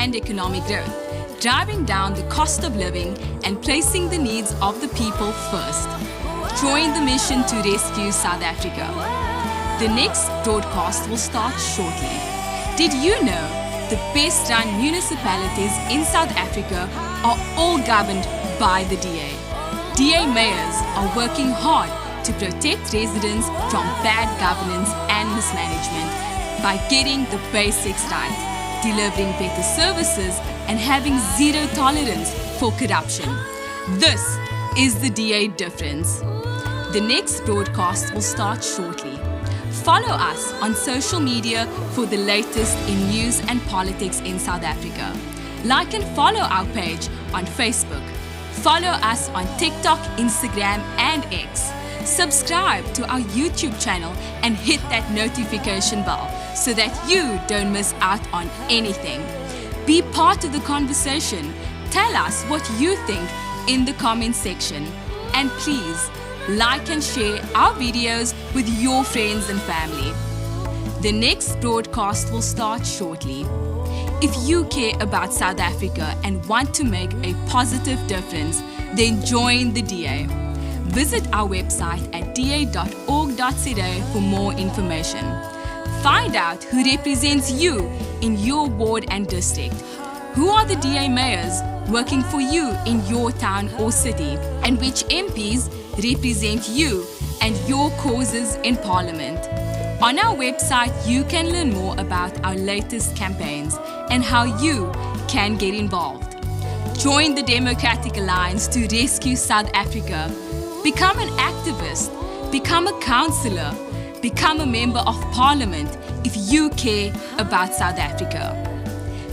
and economic growth, driving down the cost of living and placing the needs of the people first. Join the mission to rescue South Africa. The next broadcast will start shortly. Did you know the best run municipalities in South Africa are all governed by the DA? DA mayors are working hard to protect residents from bad governance and mismanagement by getting the basics right, delivering better services and having zero tolerance for corruption. This is the DA difference. The next broadcast will start shortly. Follow us on social media for the latest in news and politics in South Africa. Like and follow our page on Facebook. Follow us on TikTok, Instagram and X. Subscribe to our YouTube channel and hit that notification bell so that you don't miss out on anything. Be part of the conversation. Tell us what you think in the comment section. And please, like and share our videos with your friends and family. The next broadcast will start shortly. If you care about South Africa and want to make a positive difference, then join the DA. Visit our website at da.org.za for more information. Find out who represents you in your ward and district. Who are the DA mayors working for you in your town or city, and which MPs represent you and your causes in Parliament. On our website, you can learn more about our latest campaigns and how you can get involved. Join the Democratic Alliance to rescue South Africa. Become an activist, become a councillor, become a member of Parliament if you care about South Africa.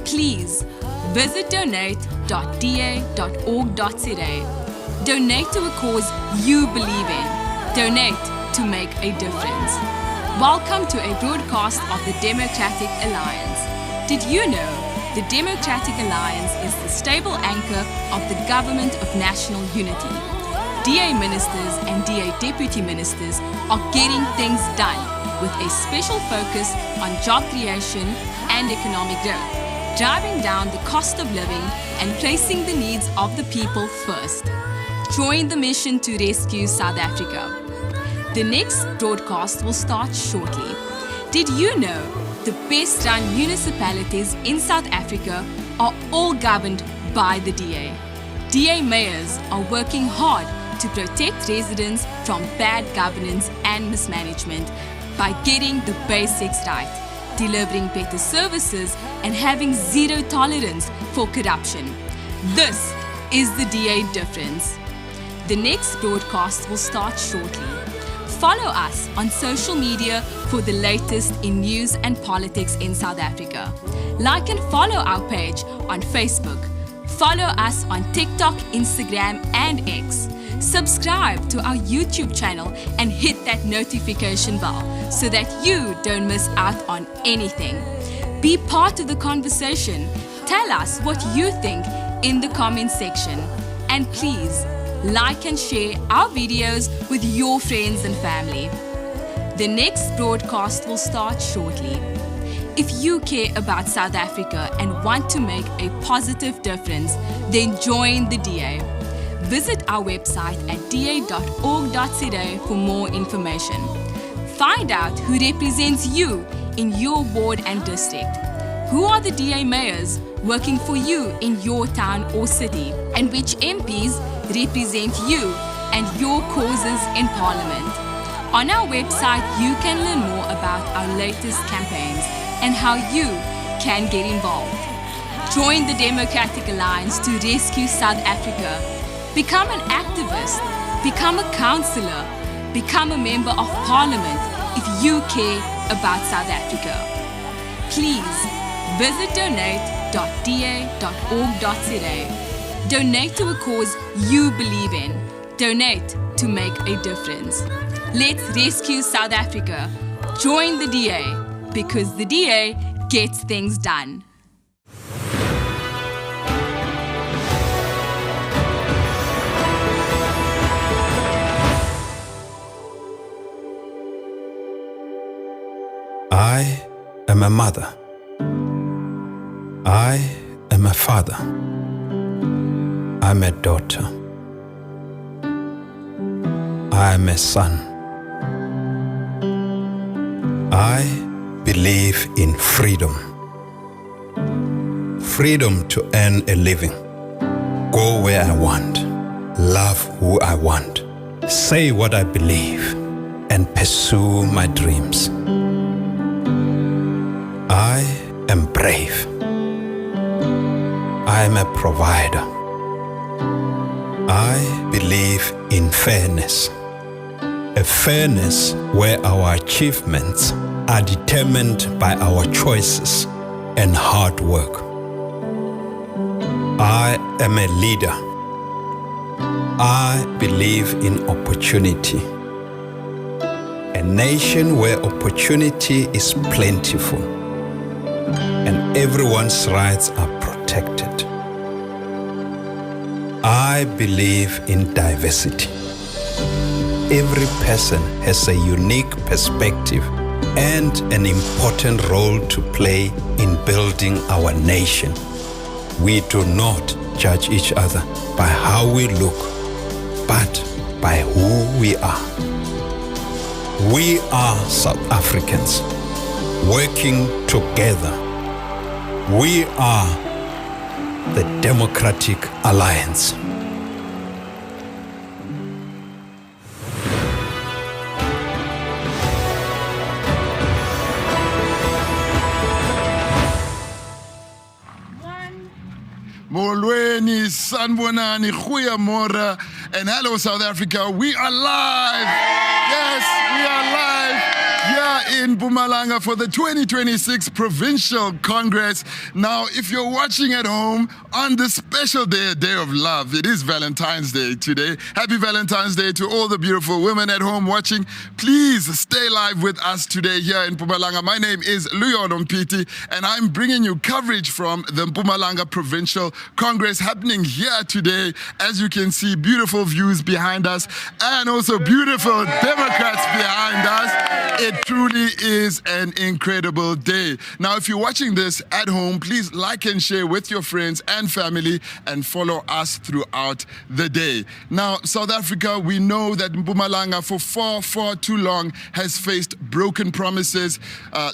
Please visit donate.da.org.za. Donate to a cause you believe in. Donate to make a difference. Welcome to a broadcast of the Democratic Alliance. Did you know the Democratic Alliance is the stable anchor of the Government of National Unity? DA ministers and DA deputy ministers are getting things done with a special focus on job creation and economic growth, driving down the cost of living and placing the needs of the people first. Join the mission to rescue South Africa. The next broadcast will start shortly. Did you know the best run municipalities in South Africa are all governed by the DA? DA mayors are working hard to protect residents from bad governance and mismanagement by getting the basics right, delivering better services and having zero tolerance for corruption. This is the DA difference. The next broadcast will start shortly. Follow us on social media for the latest in news and politics in South Africa. Like and follow our page on Facebook. Follow us on TikTok, Instagram and X. Subscribe to our YouTube channel and hit that notification bell so that you don't miss out on anything. Be part of the conversation. Tell us what you think in the comment section. And please, like and share our videos with your friends and family. The next broadcast will start shortly. If you care about South Africa and want to make a positive difference, then join the DA. Visit our website at da.org.za for more information. Find out who represents you in your ward and district. Who are the DA mayors working for you in your town or city, and which MPs represent you and your causes in Parliament. On our website, you can learn more about our latest campaigns and how you can get involved. Join the Democratic Alliance to rescue South Africa. Become an activist, become a councillor, become a member of Parliament if you care about South Africa. Please visit donate.da.org.za. Donate to a cause you believe in. Donate to make a difference. Let's rescue South Africa. Join the DA, because the DA gets things done. I am a mother. I am a father. I'm a daughter. I'm a son. I believe in freedom. Freedom to earn a living. Go where I want. Love who I want. Say what I believe and pursue my dreams. I am brave. I am a provider. I believe in fairness. A fairness where our achievements are determined by our choices and hard work. I am a leader. I believe in opportunity. A nation where opportunity is plentiful and everyone's rights are protected. I believe in diversity. Every person has a unique perspective and an important role to play in building our nation. We do not judge each other by how we look, but by who we are. We are South Africans working together. We are the Democratic Alliance. Molweni, sanbonani, goeiemorgen, and hello South Africa. We are live. Yes, we are live here in Mpumalanga for the 2026 Provincial Congress. Now, if you're watching at home on this special day, a day of love, it is Valentine's Day today. Happy Valentine's Day to all the beautiful women at home watching. Please stay live with us today here in Mpumalanga. My name is Luyon Ompiti, and I'm bringing you coverage from the Mpumalanga Provincial Congress happening here today. As you can see, beautiful views behind us and also beautiful Democrats behind us. It truly is an incredible day. Now, if you're watching this at home, please like and share with your friends and family and follow us throughout the day. Now, South Africa, we know that Mpumalanga for far too long has faced broken promises,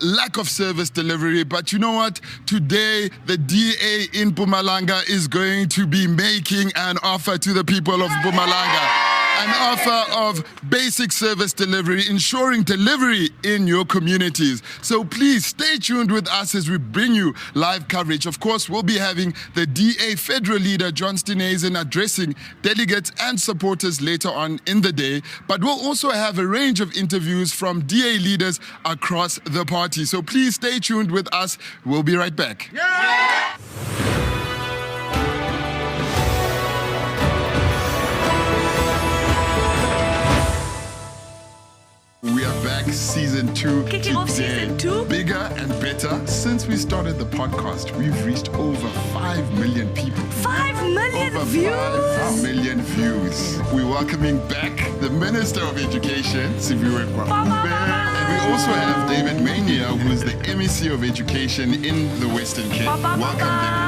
lack of service delivery. But you know what? Today, the DA in Mpumalanga is going to be making an offer to the people of Mpumalanga. An offer of basic service delivery, ensuring delivery in your communities. So please stay tuned with us as we bring you live coverage. Of course, we'll be having the DA federal leader, John Steenhuisen, addressing delegates and supporters later on in the day. But we'll also have a range of interviews from DA leaders across the party. So please stay tuned with us. We'll be right back. Yeah! We are back, season 2. Kicking off season 2. Bigger and better. Since we started the podcast, we've reached over 5 million people. 5 million over views? 5 million views. We're welcoming back the Minister of Education, Siviwe Kwambe. And we also have David Meyer, who's the MEC of Education in the Western Cape. Welcome, David.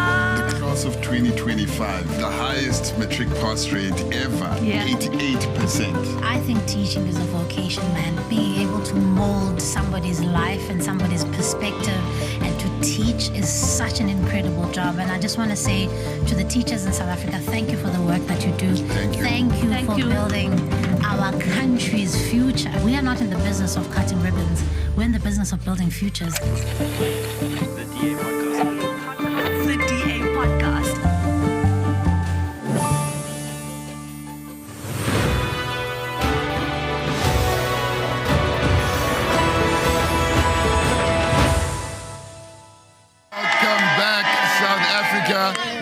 The class of 2025, the highest matric pass rate ever, 88%. I think teaching is a vocation, man. Being able to mold somebody's life and somebody's perspective and to teach is such an incredible job. And I just want to say to the teachers in South Africa, thank you for the work that you do. Thank you. Thank you for building our country's future. We are not in the business of cutting ribbons. We're in the business of building futures. The DA Podcast. The DA Podcast.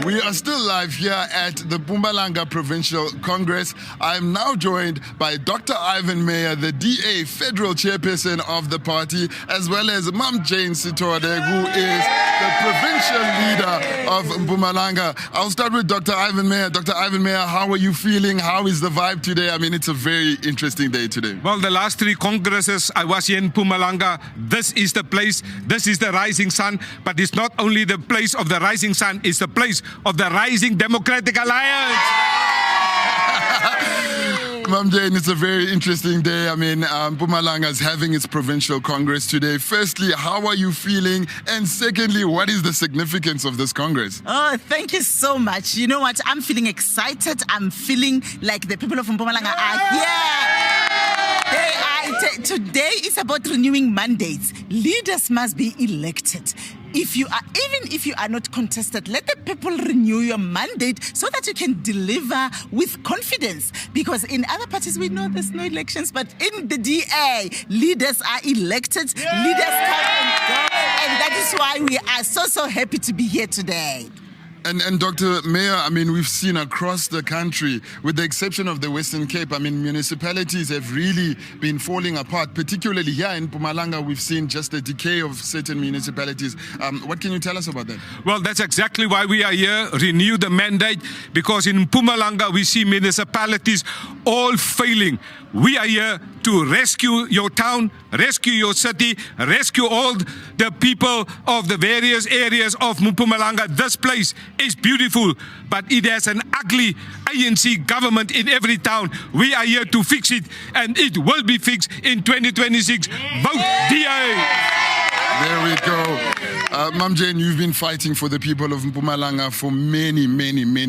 We are still live here at the Mpumalanga Provincial Congress. I'm now joined by Dr. Ivan Meyer, the DA Federal Chairperson of the party, as well as Mam Jane Sithole, who is the provincial leader of Mpumalanga. I'll start with Dr. Ivan Meyer. Dr. Ivan Meyer, how are you feeling? How is the vibe today? I mean, it's a very interesting day today. Well, the last three congresses, I was here in Mpumalanga. This is the place, this is the rising sun, but it's not only the place of the rising sun, it's the place of the rising Democratic Alliance. Mam Jane, it's a very interesting day. I mean, Mpumalanga is having its provincial congress today. Firstly, how are you feeling? And secondly, what is the significance of this congress? Oh, thank you so much. You know what? I'm feeling excited. I'm feeling like the people of Mpumalanga are here. Today is about renewing mandates. Leaders must be elected. Even if you are not contested, let the people renew your mandate so that you can deliver with confidence. Because in other parties, we know there's no elections, but in the DA, leaders are elected, leaders come and go, and that is why we are so happy to be here today. And Dr. Meyer, I mean, we've seen across the country, with the exception of the Western Cape, I mean, municipalities have really been falling apart, particularly here in Mpumalanga. We've seen just the decay of certain municipalities. What can you tell us about that? Well, that's exactly why we are here, renew the mandate, because in Mpumalanga we see municipalities all failing. We are here to rescue your town, rescue your city, rescue all the people of the various areas of Mpumalanga. This place is beautiful, but it has an ugly ANC government in every town. We are here to fix it, and it will be fixed in 2026. Vote DA! There we go. Mam Jane, you've been fighting for the people of Mpumalanga for many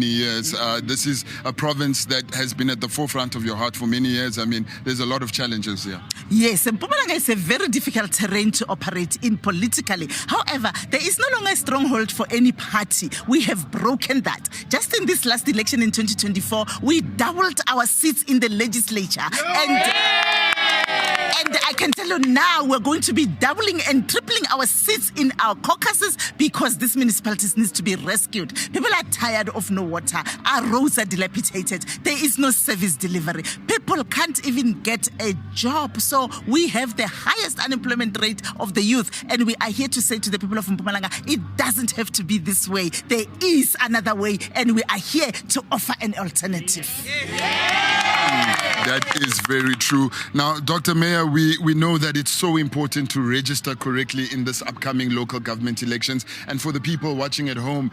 years. This is a province that has been at the forefront of your heart for many years. I mean, there's a lot of challenges here. Yes, Mpumalanga is a very difficult terrain to operate in politically. However, there is no longer a stronghold for any party. We have broken that. Just in this last election in 2024, we doubled our seats in the legislature. And I can tell you now, we're going to be doubling and tripling our seats in our caucuses because these municipalities need to be rescued. People are tired of no water. Our roads are dilapidated. There is no service delivery. People can't even get a job. So we have the highest unemployment rate of the youth. And we are here to say to the people of Mpumalanga, it doesn't have to be this way. There is another way. And we are here to offer an alternative. That is very true. Now, Dr. Meyer, we know that it's so important to register correctly in this upcoming local government elections. And for the people watching at home,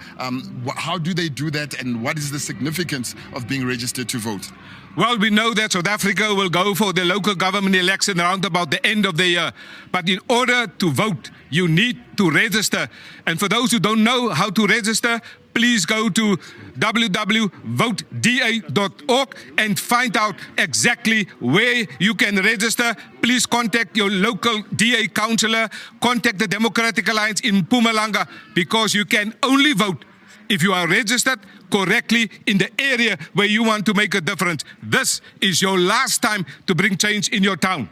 how do they do that, and what is the significance of being registered to vote? Well, we know that South Africa will go for the local government election around about the end of the year. But in order to vote, you need to register. And for those who don't know how to register, please go to www.voteda.org and find out exactly where you can register. Please contact your local DA councillor, contact the Democratic Alliance in Mpumalanga, because you can only vote if you are registered correctly in the area where you want to make a difference. This is your last time to bring change in your town.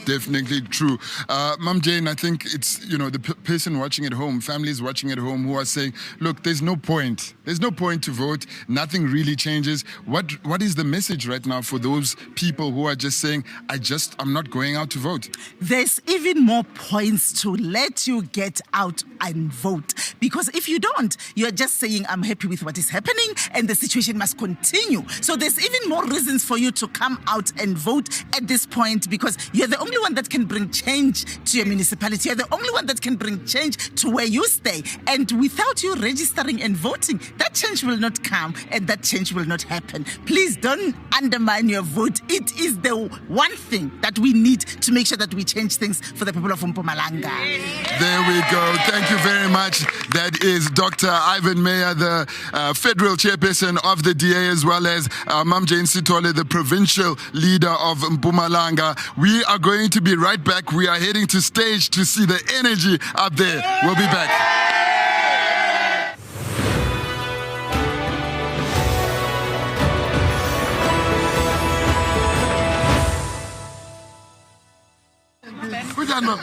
Definitely true. Mam Jane, I think it's, the person watching at home, families watching at home who are saying, look, there's no point. There's no point to vote. Nothing really changes. What is the message right now for those people who are just saying, I'm not going out to vote? There's even more points to let you get out and vote. Because if you don't, you're just saying, I'm happy with what is happening and the situation must continue. So there's even more reasons for you to come out and vote at this point, because you're the only one that can bring change to your municipality. You're the only one that can bring change to where you stay. And without you registering and voting, that change will not come and that change will not happen. Please don't undermine your vote. It is the one thing that we need to make sure that we change things for the people of Mpumalanga. There we go. Thank you very much. That is Dr. Ivan Meyer, the federal chairperson of the DA, as well as Mam Jane Sithole, the provincial leader of Mpumalanga. We are going to be right back. We are heading to stage to see the energy up there. We'll be back. Good job, Mom.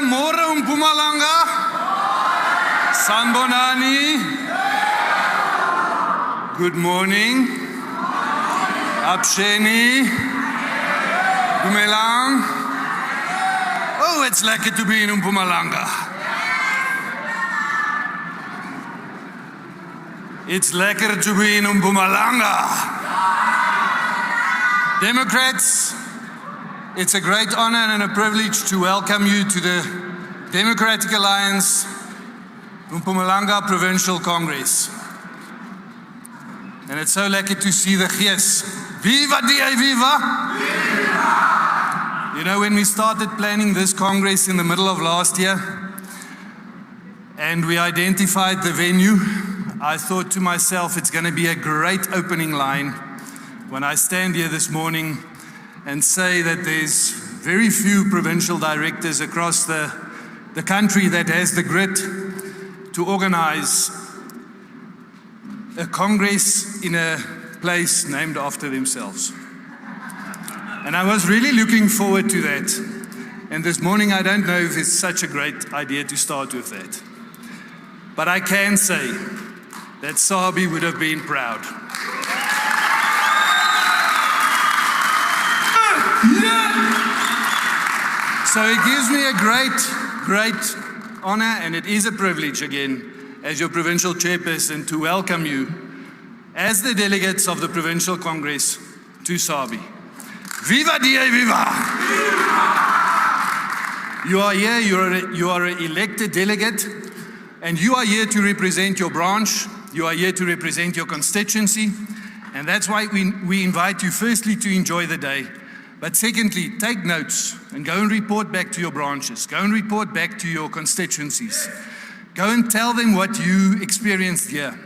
More Mpumalanga. Sanbonani. Good morning. Absheni. Mpumalanga. Oh, it's lucky to be in Mpumalanga. It's lekker to be in Mpumalanga. Democrats, it's a great honor and a privilege to welcome you to the Democratic Alliance Mpumalanga Provincial Congress. And it's so lucky to see the gees. Viva DA, viva! You know, when we started planning this Congress in the middle of last year, and we identified the venue, I thought to myself, it's going to be a great opening line when I stand here this morning and say that there's very few provincial directors across the country that has the grit to organize a Congress in a place named after themselves. And I was really looking forward to that. And this morning, I don't know if it's such a great idea to start with that. But I can say that Sabi would have been proud. So it gives me a great honor, and it is a privilege again, as your provincial chairperson, to welcome you as the delegates of the Provincial Congress to Sabi. Viva DA, viva! You are here, you are an elected delegate, and you are here to represent your branch, you are here to represent your constituency, and that's why we invite you firstly to enjoy the day, but secondly, take notes and go and report back to your branches, go and report back to your constituencies. Go and tell them what you experienced here,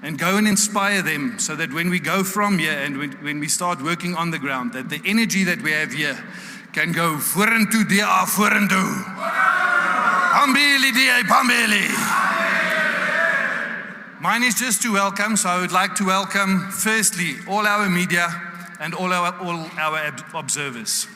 and go and inspire them so that when we go from here and when we start working on the ground, that the energy that we have here can go vorentoe DA vorentoe. Phambili DA phambili. Mine is just to welcome, so I would like to welcome firstly all our media and all our observers.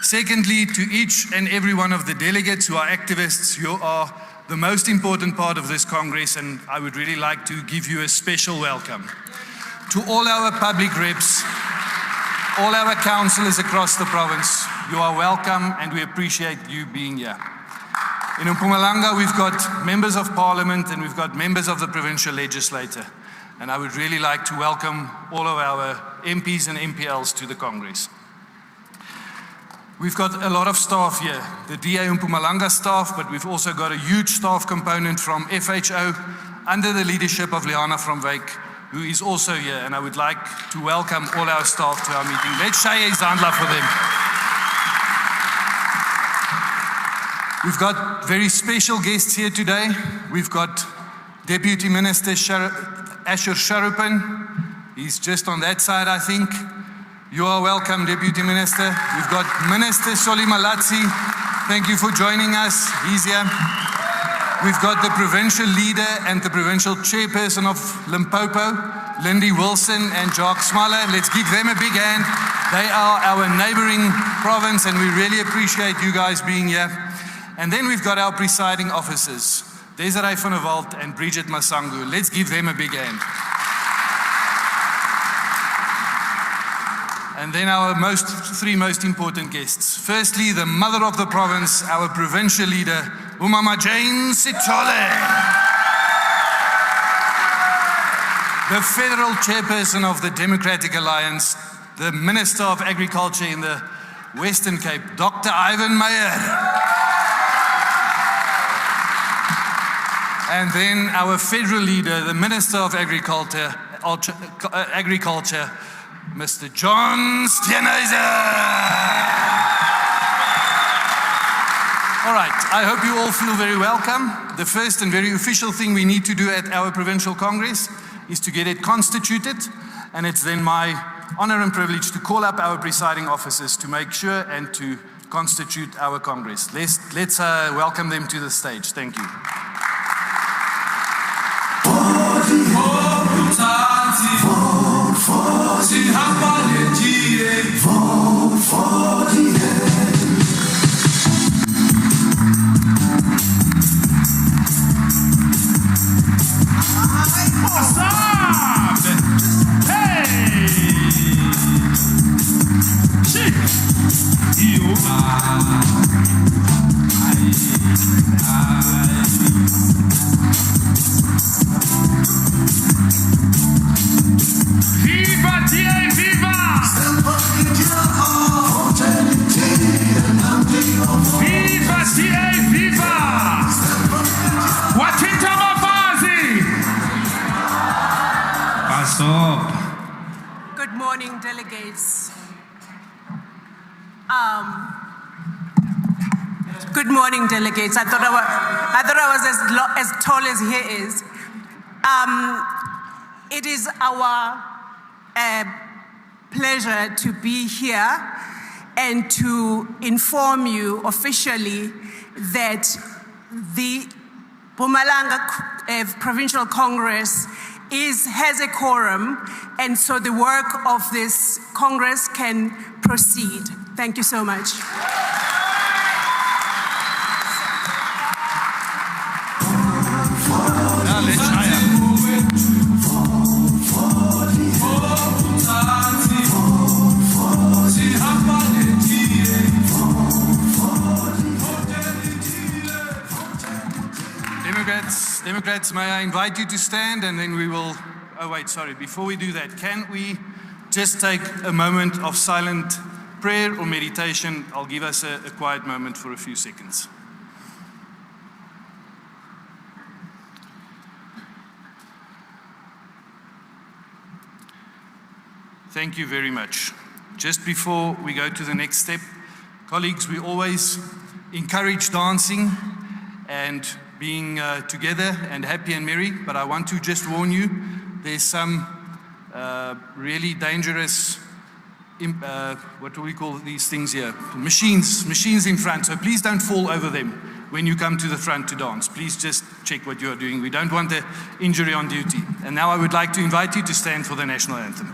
Secondly, to each and every one of the delegates who are activists, you are the most important part of this Congress, and I would really like to give you a special welcome. To all our public reps, all our councillors across the province, you are welcome and we appreciate you being here. In Mpumalanga, we've got members of parliament and we've got members of the provincial legislature, and I would really like to welcome all of our MPs and MPLs to the Congress. We've got a lot of staff here, the DA Mpumalanga staff, but we've also got a huge staff component from FHO under the leadership of Liana from Wyk, who is also here, and I would like to welcome all our staff to our meeting. Let's shaya izandla for them. We've got very special guests here today. We've got Deputy Minister Asher Sharupan. He's just on that side, I think. You are welcome, Deputy Minister. We've got Minister Solly Malatsi. Thank you for joining us. He's here. We've got the provincial leader and the provincial chairperson of Limpopo, Lindy Wilson and Jacques Smaller. Let's give them a big hand. They are our neighboring province, and we really appreciate you guys being here. And then we've got our presiding officers, Desiree van der Walt and Bridget Masangu. Let's give them a big hand. And then our three most important guests. Firstly, the mother of the province, our provincial leader, Umama Jane Sithole. The federal chairperson of the Democratic Alliance, the Minister of Agriculture in the Western Cape, Dr. Ivan Meyer. And then our federal leader, the Minister of Agriculture, Mr. John Steenhuisen. All right, I hope you all feel very welcome. The first and very official thing we need to do at our Provincial Congress is to get it constituted, and it's then my honor and privilege to call up our presiding officers to make sure and to constitute our Congress. Let's welcome them to the stage. Thank you. Viva DA, viva! Viva DA, viva! Wathinta mafazi! Pass up. Good morning, delegates. Good morning, delegates. I thought I was as tall as he is. It is our pleasure to be here and to inform you officially that the Mpumalanga Provincial Congress has a quorum, and so the work of this Congress can proceed. Thank you so much. Democrats, may I invite you to stand, and then we will, oh wait, sorry, before we do that, can we just take a moment of silent prayer or meditation? I'll give us a quiet moment for a few seconds. Thank you very much. Just before we go to the next step, colleagues, we always encourage dancing and being together and happy and merry, but I want to just warn you, there's some really dangerous, what do we call these things here? Machines in front, so please don't fall over them when you come to the front to dance. Please just check what you are doing. We don't want an injury on duty. And now I would like to invite you to stand for the national anthem.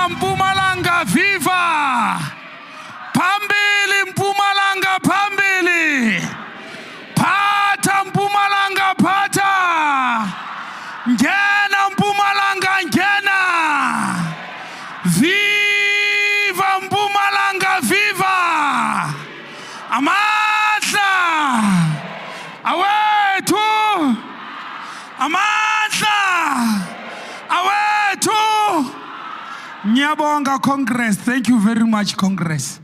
Mpumalanga, viva! Phambili Mpumalanga, phambili! Phatha Mpumalanga, phatha! Ngena Mpumalanga, ngena! Viva Mpumalanga, viva! Amandla! Awethu! Amandla! Awethu! Nyabonga Congress. Thank you very much, Congress.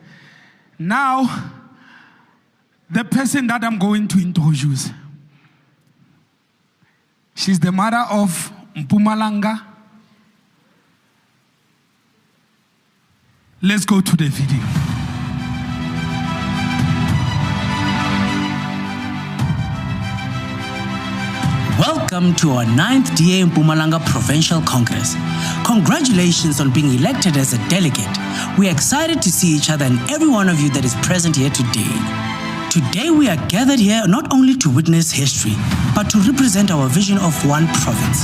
Now, the person that I'm going to introduce. She's the mother of Mpumalanga. Let's go to the video. Welcome to our 9th DA Mpumalanga Provincial Congress. Congratulations on being elected as a delegate. We are excited to see each other and every one of you that is present here today. Today we are gathered here not only to witness history, but to represent our vision of one province,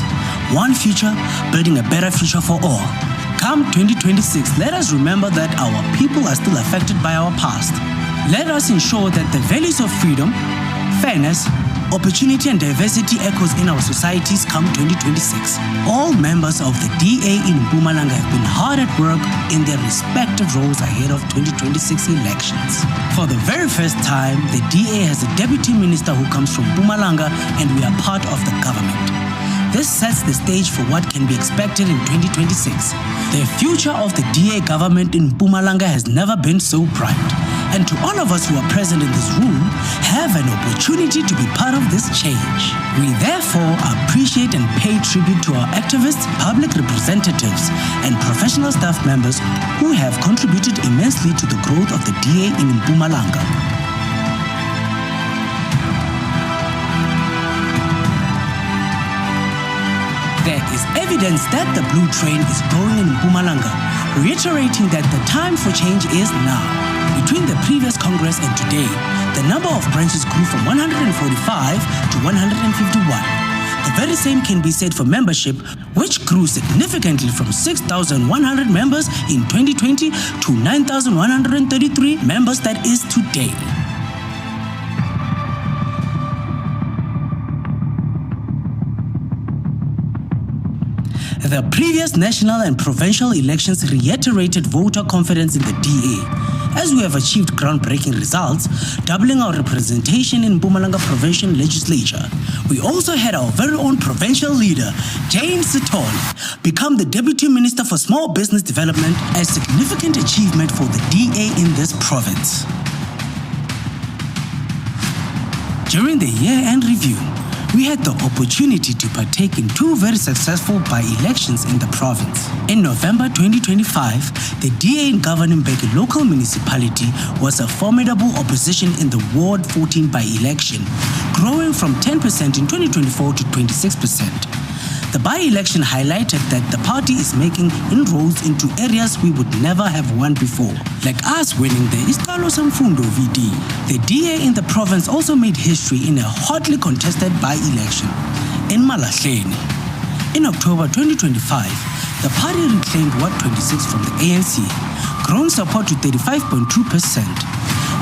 one future, building a better future for all. Come 2026, let us remember that our people are still affected by our past. Let us ensure that the values of freedom, fairness, opportunity and diversity echoes in our societies come 2026. All members of the DA in Mpumalanga have been hard at work in their respective roles ahead of 2026 elections. For the very first time, the DA has a deputy minister who comes from Mpumalanga and we are part of the government. This sets the stage for what can be expected in 2026. The future of the DA government in Mpumalanga has never been so bright. And to all of us who are present in this room, have an opportunity to be part of this change. We therefore appreciate and pay tribute to our activists, public representatives, and professional staff members who have contributed immensely to the growth of the DA in Mpumalanga. There is evidence that the blue train is growing in Mpumalanga, reiterating that the time for change is now. Between the previous Congress and today, the number of branches grew from 145 to 151. The very same can be said for membership, which grew significantly from 6,100 members in 2020 to 9,133 members that is today. The previous national and provincial elections reiterated voter confidence in the DA, as we have achieved groundbreaking results, doubling our representation in Mpumalanga Provincial Legislature. We also had our very own provincial leader, James Sithole, become the Deputy Minister for Small Business Development, a significant achievement for the DA in this province. During the year-end review, we had the opportunity to partake in two very successful by-elections in the province. In November 2025, the DA in governing Beke local municipality was a formidable opposition in the Ward 14 by-election, growing from 10% in 2024 to 26%. The by-election highlighted that the party is making inroads into areas we would never have won before, like us winning the Isikalo Samfundo VD. The DA in the province also made history in a hotly contested by-election in Malahleni. In October 2025, the party reclaimed Ward 26 from the ANC, growing support to 35.2%.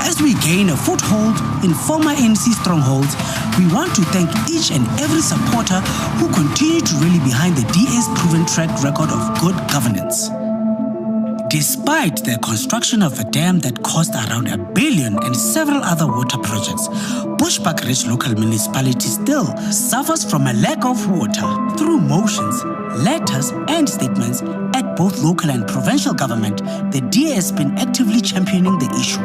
As we gain a foothold in former ANC strongholds, we want to thank each and every supporter who continue to rally behind the DA's proven track record of good governance. Despite the construction of a dam that cost around R1 billion and several other water projects, Bushbuck-rich local municipality still suffers from a lack of water. Through motions, letters and statements at both local and provincial government, the DA has been actively championing the issue.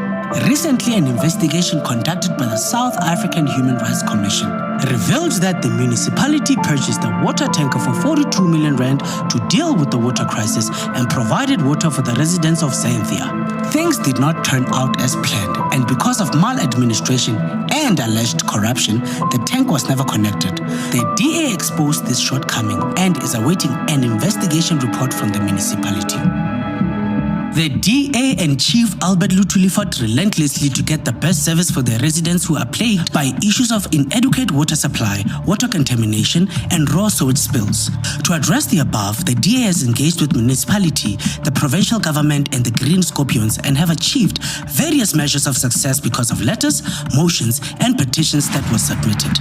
Recently, an investigation conducted by the South African Human Rights Commission revealed that the municipality purchased a water tanker for 42 million rand to deal with the water crisis and provided water for the residents of Xanthia. Things did not turn out as planned, and because of maladministration and alleged corruption, the tank was never connected. The DA exposed this shortcoming and is awaiting an investigation report from the municipality. The DA and Chief Albert Lutuli fought relentlessly to get the best service for their residents who are plagued by issues of inadequate water supply, water contamination, and raw sewage spills. To address the above, the DA has engaged with municipality, the provincial government, and the Green Scorpions and have achieved various measures of success because of letters, motions, and petitions that were submitted.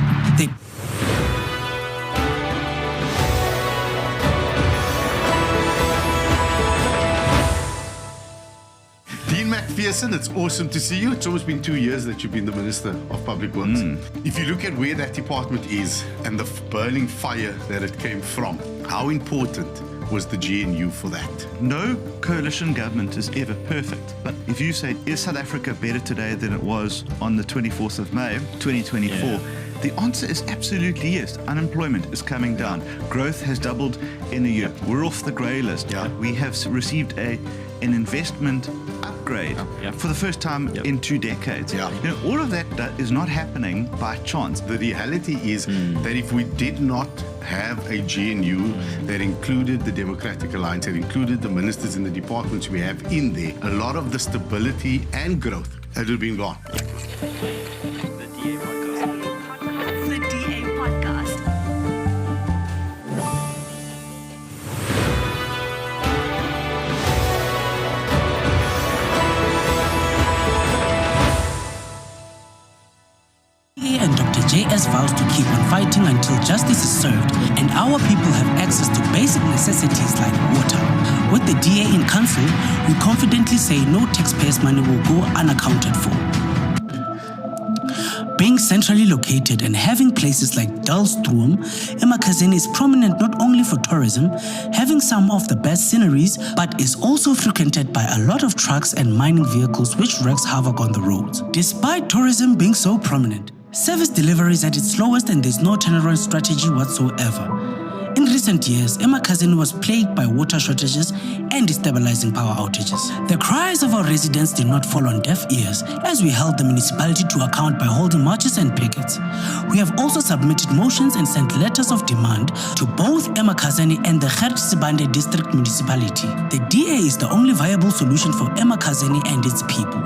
McPherson, it's awesome to see you. It's almost been 2 years that you've been the Minister of Public Works. If you look at where that department is and the burning fire that it came from, how important was the GNU for that? No coalition government is ever perfect. But if you say, is South Africa better today than it was on the 24th of May, 2024? The answer is absolutely yes. Unemployment is coming down. Growth has doubled in a year. We're off the grey list. We have received an investment up upgrade for the first time in 2 decades. Yeah. You know, all of that is not happening by chance. The reality is that if we did not have a GNU that included the Democratic Alliance, that included the ministers in the departments we have in there, a lot of the stability and growth had been gone. The DA Podcast. The DA Podcast. And Dr. JS vows to keep on fighting until justice is served and our people have access to basic necessities like water. With the DA in council, we confidently say no taxpayers' money will go unaccounted for. Being centrally located and having places like Dalstroom, Emakazeni is prominent not only for tourism, having some of the best sceneries, but is also frequented by a lot of trucks and mining vehicles which wreaks havoc on the roads. Despite tourism being so prominent, service delivery is at its slowest and there's no turnaround strategy whatsoever. In recent years, Emakazeni was plagued by water shortages and destabilizing power outages. The cries of our residents did not fall on deaf ears as we held the municipality to account by holding marches and pickets. We have also submitted motions and sent letters of demand to both Emakazeni and the Sibande district municipality. The DA is the only viable solution for Emakazeni and its people.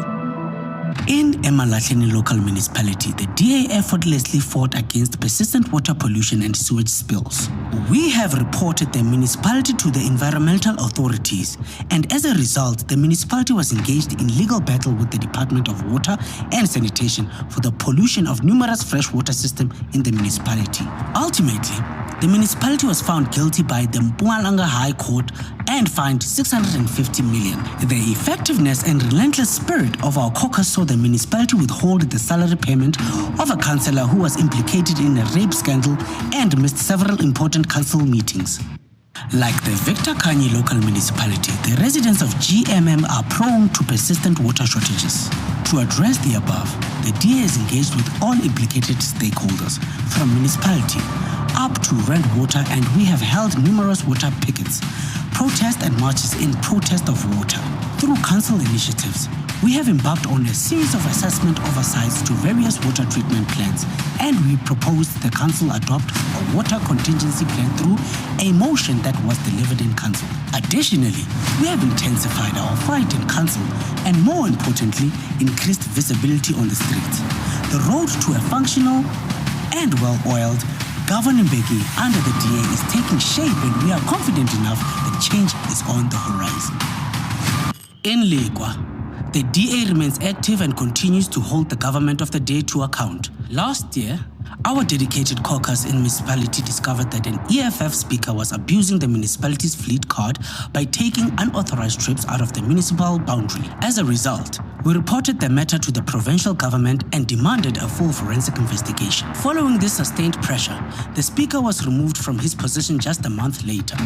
In Emalahleni local municipality, the DA effortlessly fought against persistent water pollution and sewage spills. We have reported the municipality to the environmental authorities, and as a result, the municipality was engaged in legal battle with the Department of Water and Sanitation for the pollution of numerous freshwater systems in the municipality. Ultimately, the municipality was found guilty by the Mpumalanga High Court and fined 650 million. The effectiveness and relentless spirit of our caucus saw the municipality withhold the salary payment of a councillor who was implicated in a rape scandal and missed several important council meetings. Like the Victor Kanye local municipality, the residents of GMM are prone to persistent water shortages. To address the above, the DA is engaged with all implicated stakeholders, from municipality up to Rent Water, and we have held numerous water pickets, protests and marches in protest of water. Through council initiatives, we have embarked on a series of assessment oversights to various water treatment plants, and we proposed the council adopt a water contingency plan through a motion that was delivered in council. Additionally, we have intensified our fight in council and, more importantly, increased visibility on the streets. The road to a functional and well-oiled governing Mbeki under the DA is taking shape, and we are confident enough that change is on the horizon. In Lekwa, the DA remains active and continues to hold the government of the day to account. Last year, our dedicated caucus in municipality discovered that an EFF speaker was abusing the municipality's fleet card by taking unauthorized trips out of the municipal boundary. As a result, we reported the matter to the provincial government and demanded a full forensic investigation. Following this sustained pressure, the speaker was removed from his position just a month later.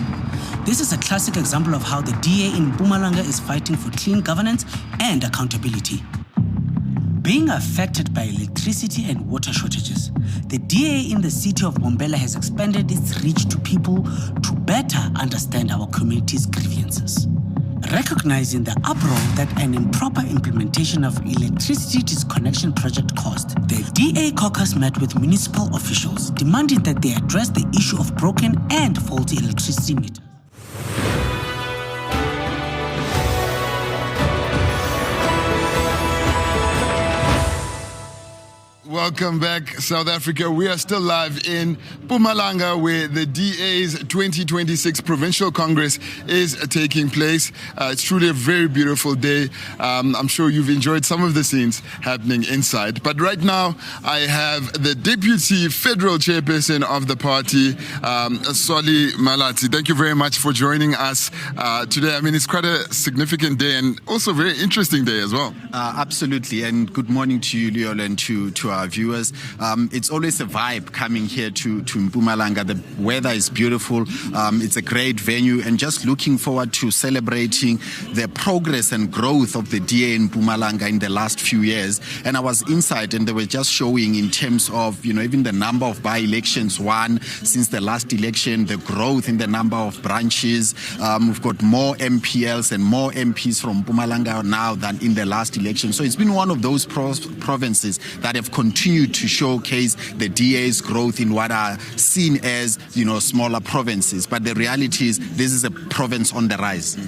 This is a classic example of how the DA in Mpumalanga is fighting for clean governance and accountability. Being affected by electricity and water shortages, the DA in the city of Mbombela has expanded its reach to people to better understand our community's grievances. Recognizing the uproar that an improper implementation of electricity disconnection project caused, the DA caucus met with municipal officials, demanding that they address the issue of broken and faulty electricity meters. Welcome back, South Africa. We are still live in Mpumalanga, where the DA's 2026 Provincial Congress is taking place. It's truly a very beautiful day. I'm sure you've enjoyed some of the scenes happening inside. But right now, I have the Deputy Federal Chairperson of the party, Soli Malati. Thank you very much for joining us today. I mean, it's quite a significant day and also a very interesting day as well. Absolutely. And good morning to you, Leo, and to our viewers. It's always a vibe coming here to Mpumalanga. The weather is beautiful. It's a great venue, and just looking forward to celebrating the progress and growth of the DA in Mpumalanga in the last few years. And I was inside, and they were just showing in terms of, even the number of by-elections won since the last election, the growth in the number of branches. We've got more MPLs and more MPs from Mpumalanga now than in the last election. So it's been one of those provinces that have continued to showcase the DA's growth in what are seen as, smaller provinces. But the reality is this is a province on the rise.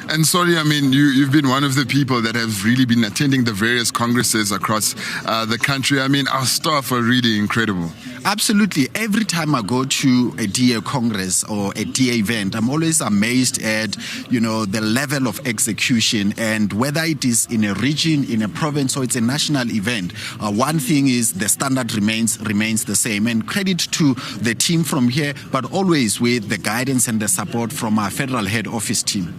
And sorry, you've been one of the people that have really been attending the various congresses across the country. Our staff are really incredible. Absolutely. Every time I go to a DA Congress or a DA event, I'm always amazed at, the level of execution, and whether it is in a region, in a province, or it's a national event. One thing is the standard remains the same. And credit to the team from here, but always with the guidance and the support from our federal head office team.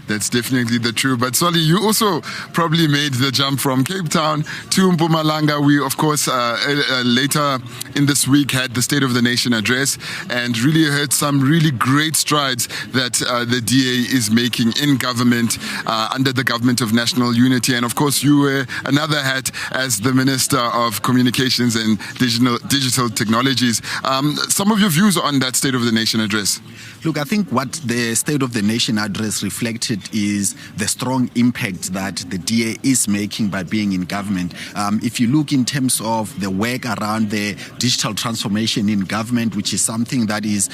That's definitely the truth. But Solly, you also probably made the jump from Cape Town to Mpumalanga. We, of course, later in this week had the State of the Nation address and really heard some really great strides that the DA is making in government under the Government of National Unity. And, of course, you wear another hat as the Minister of Communications and Digital Technologies. Some of your views on that State of the Nation address? Look, I think what the State of the Nation address reflected is the strong impact that the DA is making by being in government. If you look in terms of the work around the digital transformation in government, which is something that is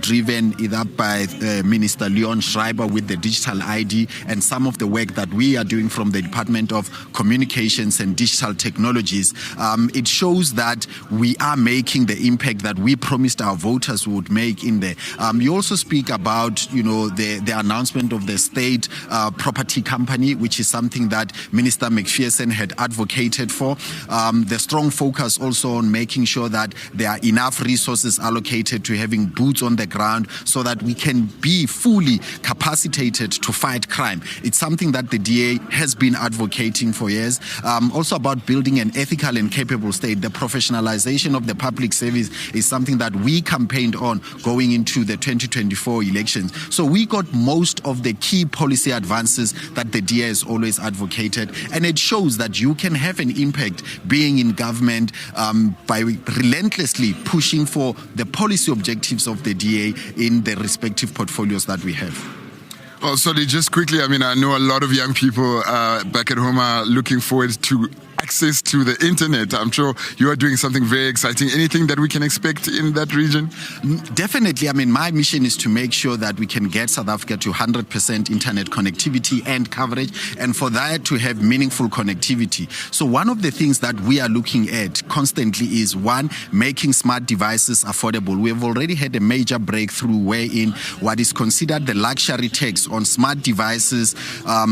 driven either by Minister Leon Schreiber with the digital ID, and some of the work that we are doing from the Department of Communications and Digital Technologies, it shows that we are making the impact that we promised our voters we would make in there. You also speak about, the announcement of the state property company, which is something that Minister McPherson had advocated for. The strong focus also on making sure that there are enough resources allocated to having boots on the ground so that we can be fully capacitated to fight crime. It's something that the DA has been advocating for years. Also about building an ethical and capable state. The professionalization of the public service is something that we campaigned on going into the 2024 elections. So we got most of the key policy advances that the DA has always advocated, and it shows that you can have an impact being in government by relentlessly pushing for the policy objectives of the DA in the respective portfolios that we have. Well, sorry, just quickly, I know a lot of young people back at home are looking forward to access to the internet. I'm sure you are doing something very exciting. Anything that we can expect in that region? Definitely. My mission is to make sure that we can get South Africa to 100% internet connectivity and coverage, and for that to have meaningful connectivity. So one of the things that we are looking at constantly is, one, making smart devices affordable. We have already had a major breakthrough wherein what is considered the luxury tax on smart devices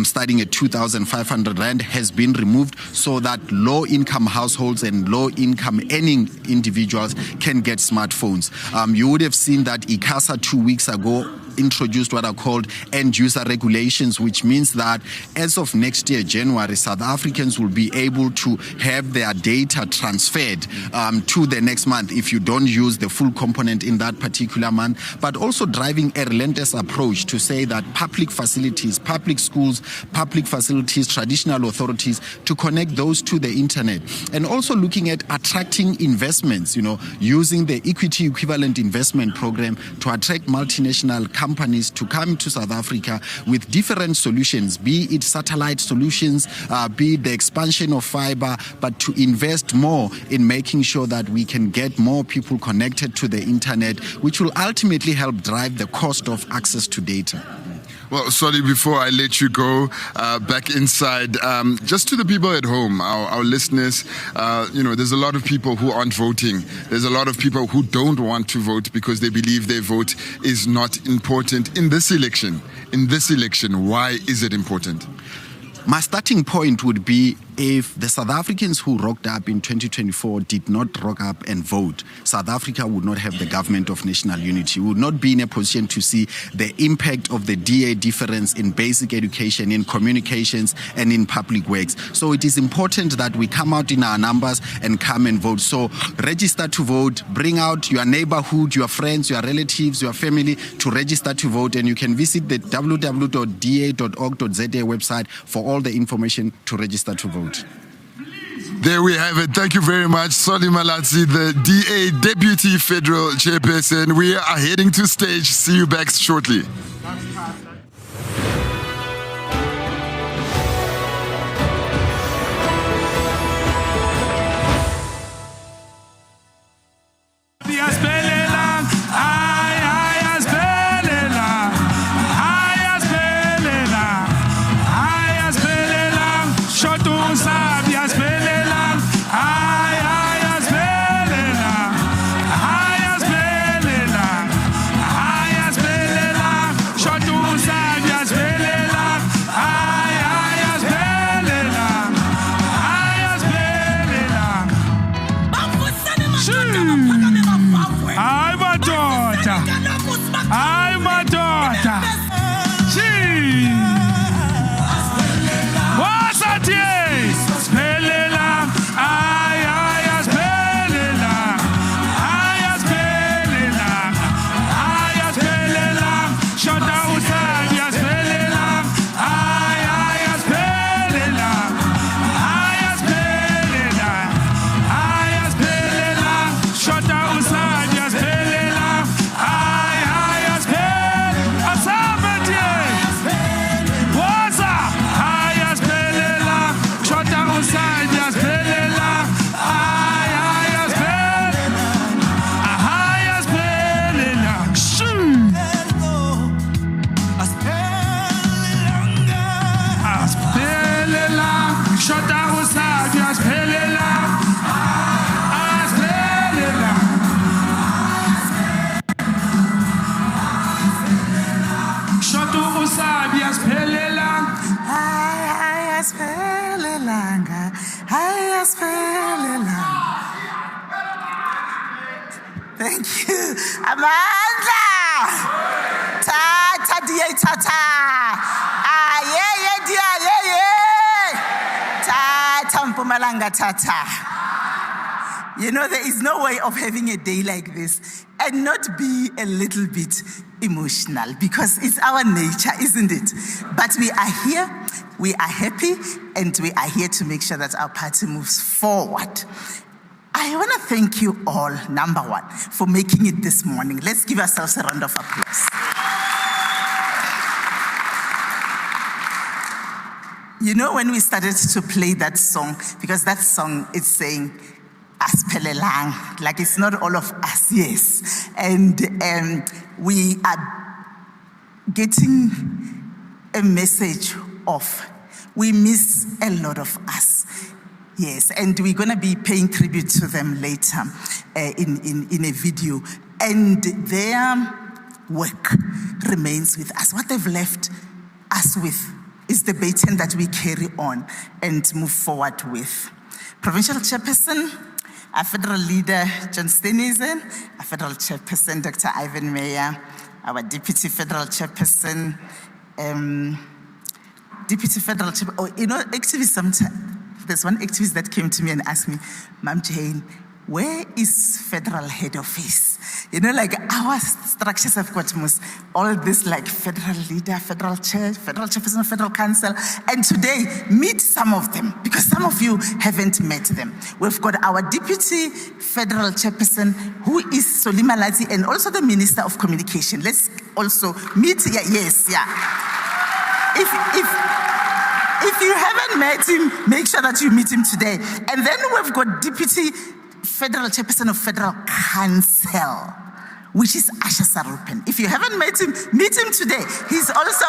starting at 2,500 Rand has been removed so that low-income households and low-income earning individuals can get smartphones. You would have seen that ICASA 2 weeks ago introduced what are called end-user regulations, which means that as of next year, January, South Africans will be able to have their data transferred to the next month if you don't use the full component in that particular month, but also driving a relentless approach to say that public facilities, public schools, public facilities, traditional authorities, to connect those to the internet, and also looking at attracting investments, using the equity equivalent investment program to attract multinational companies to come to South Africa with different solutions, be it satellite solutions, be it the expansion of fiber, but to invest more in making sure that we can get more people connected to the internet, which will ultimately help drive the cost of access to data. Well, sorry, before I let you go back inside, just to the people at home, our listeners, there's a lot of people who aren't voting. There's a lot of people who don't want to vote because they believe their vote is not important in this election. Why is it important? My starting point would be if the South Africans who rocked up in 2024 did not rock up and vote, South Africa would not have the government of national unity. We would not be in a position to see the impact of the DA difference in basic education, in communications, and in public works. So it is important that we come out in our numbers and come and vote. So register to vote, bring out your neighborhood, your friends, your relatives, your family to register to vote, and you can visit the www.da.org.za website for all the information to register to vote. There we have it. Thank you very much, Solly Malatsi, the DA Deputy Federal Chairperson. We are heading to stage. See you back shortly. Thank you. Amanda! Ta-ta, DA, ta-ta. Ta-ta, Mpumalanga, ta-ta. You know, there is no way of having a day like this and not be a little bit emotional, because it's our nature, isn't it? But we are here, we are happy, and we are here to make sure that our party moves forward. I want to thank you all, number one, for making it this morning. Let's give ourselves a round of applause. You know, when we started to play that song, because that song is saying, Aspelelang, like it's not all of us, yes. And we are getting a message of, we miss a lot of us. Yes, and we're going to be paying tribute to them later in a video. And their work remains with us. What they've left us with is the baton that we carry on and move forward with. Provincial Chairperson, our Federal Leader, John Steenhuisen, our Federal Chairperson, Dr. Ivan Meyer, our Deputy Federal Chairperson, Deputy Federal Chairperson, oh, you know, activists sometimes, there's one activist that came to me and asked me, Ma'am Jane, where is federal head office? You know, like our structures have got all this like federal leader, federal chair, federal chairperson, federal council. And today, meet some of them, because some of you haven't met them. We've got our deputy federal chairperson, who is Solly Malatsi, and also the Minister of Communication. Let's also meet, If you haven't met him, make sure that you meet him today. And then we've got Deputy Federal Chairperson of Federal Council, which is Asha Sarupen. If you haven't met him, meet him today. He's also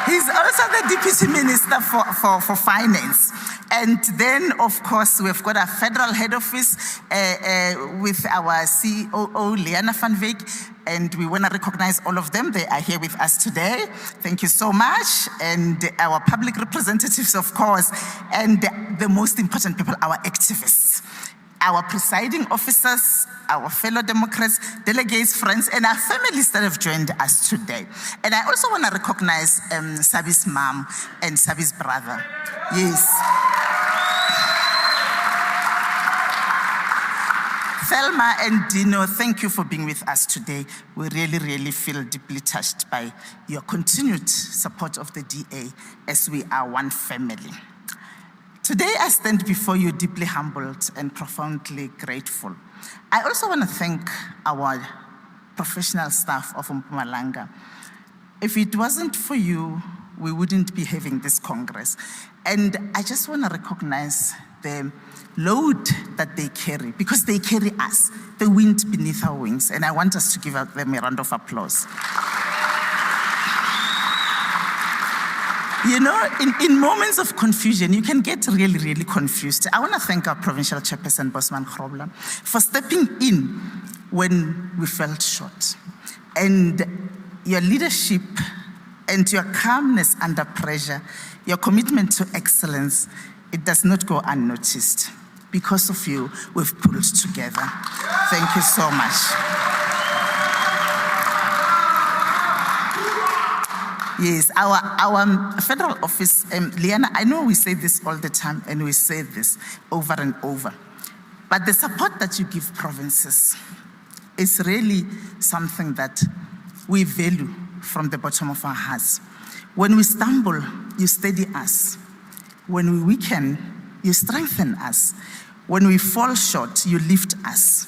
the Deputy Minister for Finance. And then, of course, we've got our federal head office with our COO, Liana van Wyk, and we want to recognize all of them. They are here with us today. Thank you so much. And our public representatives, of course, and the most important people, our activists, our presiding officers, our fellow Democrats, delegates, friends, and our families that have joined us today. And I also want to recognize Sabi's mom and Sabi's brother. Yes. Thelma and Dino, thank you for being with us today. We really, really feel deeply touched by your continued support of the DA as we are one family. Today, I stand before you deeply humbled and profoundly grateful. I also want to thank our professional staff of Mpumalanga. If it wasn't for you, we wouldn't be having this Congress. And I just want to recognize the load that they carry, because they carry us, the wind beneath our wings, and I want us to give them a round of applause. You know, in moments of confusion, you can get really, really confused. I want to thank our provincial chairperson, Bosman Grobler, for stepping in when we felt short. And your leadership and your calmness under pressure, your commitment to excellence, it does not go unnoticed. Because of you, we've pulled together. Thank you so much. Yes, our federal office, Liana, I know we say this all the time and we say this over and over, but the support that you give provinces is really something that we value from the bottom of our hearts. When we stumble, you steady us. When we weaken, you strengthen us. When we fall short, you lift us.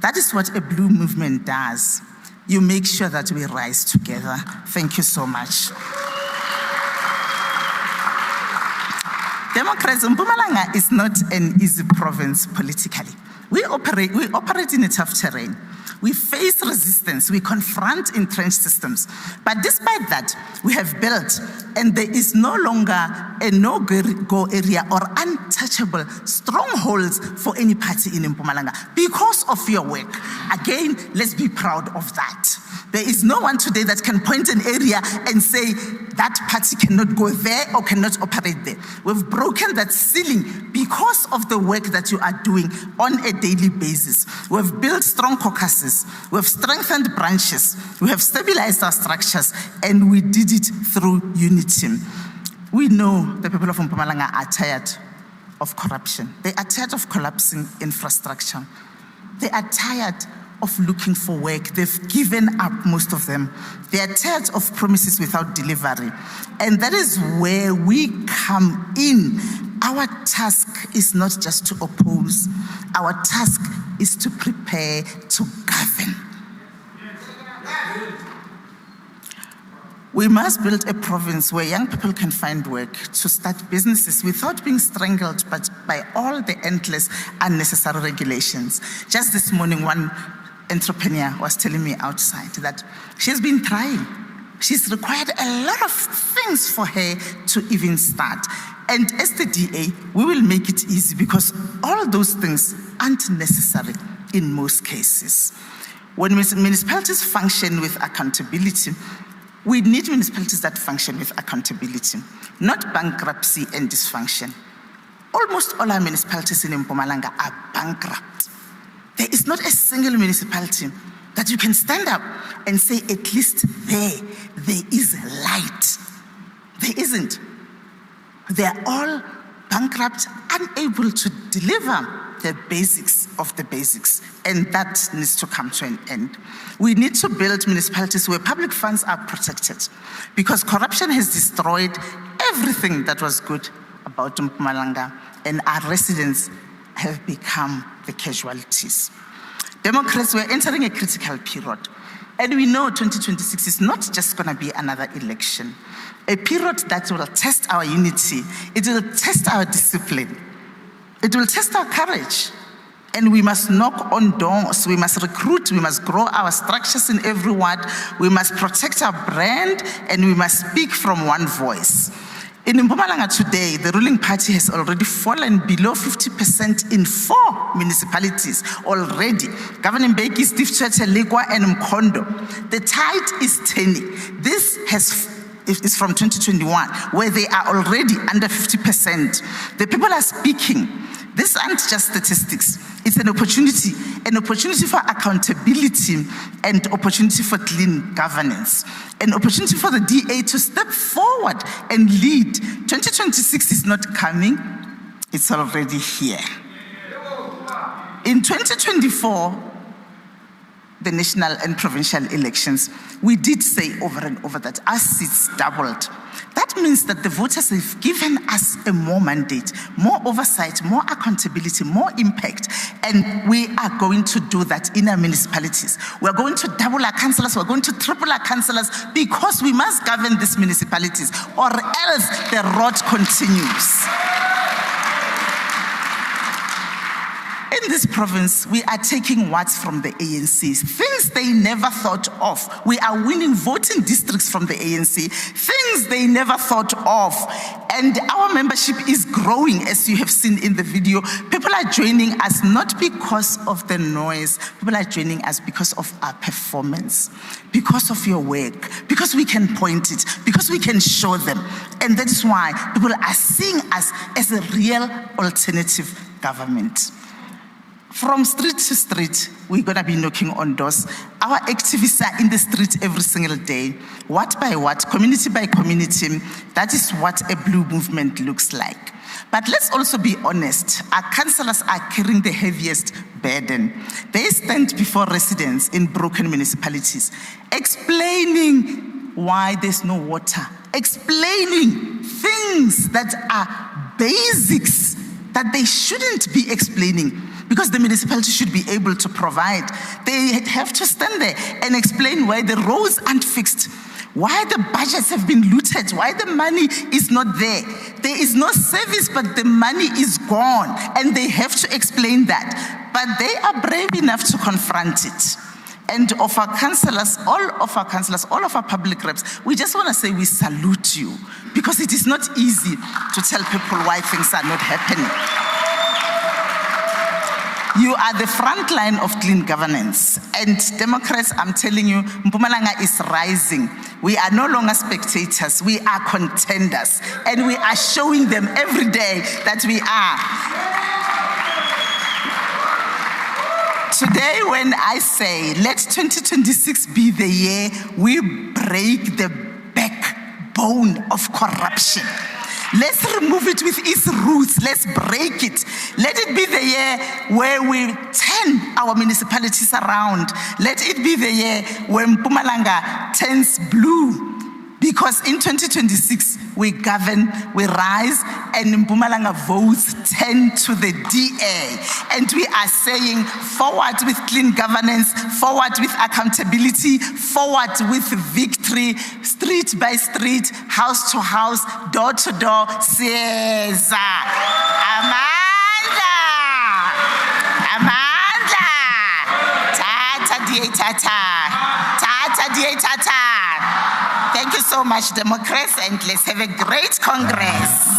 That is what a blue movement does. You make sure that we rise together. Thank you so much. Democrats, Mpumalanga is not an easy province politically. We operate in a tough terrain. We face resistance, we confront entrenched systems. But despite that, we have built, and there is no longer a no-go area or untouchable strongholds for any party in Mpumalanga because of your work. Again, let's be proud of that. There is no one today that can point an area and say that party cannot go there or cannot operate there. We've broken that ceiling because of the work that you are doing on a daily basis. We've built strong caucuses, we've strengthened branches, we have stabilized our structures, and we did it through unity. We know the people of Mpumalanga are tired of corruption. They are tired of collapsing infrastructure. They are tired of looking for work. They've given up, most of them. They are tired of promises without delivery. And that is where we come in. Our task is not just to oppose. Our task is to prepare to govern. We must build a province where young people can find work, to start businesses without being strangled by all the endless unnecessary regulations. Just this morning, one entrepreneur was telling me outside that she's been trying. She's required a lot of things for her to even start. And as the DA, we will make it easy because all those things aren't necessary in most cases. When municipalities function with accountability, we need municipalities that function with accountability, not bankruptcy and dysfunction. Almost all our municipalities in Mpumalanga are bankrupt. There is not a single municipality that you can stand up and say, at least there is light. There isn't. They are all bankrupt, unable to deliver the basics of the basics, and that needs to come to an end. We need to build municipalities where public funds are protected, because corruption has destroyed everything that was good about Mpumalanga, and our residents have become the casualties. Democrats, we're entering a critical period, and we know 2026 is not just going to be another election, a period that will test our unity, it will test our discipline, it will test our courage. And we must knock on doors, we must recruit, we must grow our structures in every ward, we must protect our brand, and we must speak from one voice. In Mpumalanga today, the ruling party has already fallen below 50% in 4 municipalities already. Governing Beki, Sithole, Ligwa, and Mkhondo. The tide is turning. This is from 2021, where they are already under 50%. The people are speaking. These aren't just statistics. It's an opportunity for accountability and opportunity for clean governance, an opportunity for the DA to step forward and lead. 2026 is not coming, it's already here. In 2024, the national and provincial elections, we did say over and over that our seats doubled. That means that the voters have given us a more mandate, more oversight, more accountability, more impact, and we are going to do that in our municipalities. We're going to double our councillors, we're going to triple our councillors, because we must govern these municipalities, or else the road continues. In this province, we are taking what's from the ANC, things they never thought of. We are winning voting districts from the ANC, things they never thought of. And our membership is growing, as you have seen in the video. People are joining us not because of the noise, people are joining us because of our performance, because of your work, because we can point it, because we can show them. And that is why people are seeing us as a real alternative government. From street to street, we're going to be knocking on doors. Our activists are in the street every single day, what by what, community by community. That is what a blue movement looks like. But let's also be honest, our councillors are carrying the heaviest burden. They stand before residents in broken municipalities, explaining why there's no water, explaining things that are basics that they shouldn't be explaining, because the municipality should be able to provide. They have to stand there and explain why the roads aren't fixed, why the budgets have been looted, why the money is not there. There is no service, but the money is gone, and they have to explain that. But they are brave enough to confront it. And of our councillors, all of our public reps, we just want to say we salute you, because it is not easy to tell people why things are not happening. You are the front line of clean governance. And Democrats, I'm telling you, Mpumalanga is rising. We are no longer spectators, we are contenders. And we are showing them every day that we are. Today, when I say, let 2026 be the year we break the backbone of corruption. Let's remove it with its roots. Let's break it. Let it be the year where we turn our municipalities around. Let it be the year when Mpumalanga turns blue. Because in 2026, we govern, we rise, and Mpumalanga votes turn to the DA. And we are saying forward with clean governance, forward with accountability, forward with victory, street by street, house to house, door to door. Caesar. Amanda. Tata DA Tata. Tata DA Tata. Thank you so much, Democrats, and let's have a great Congress.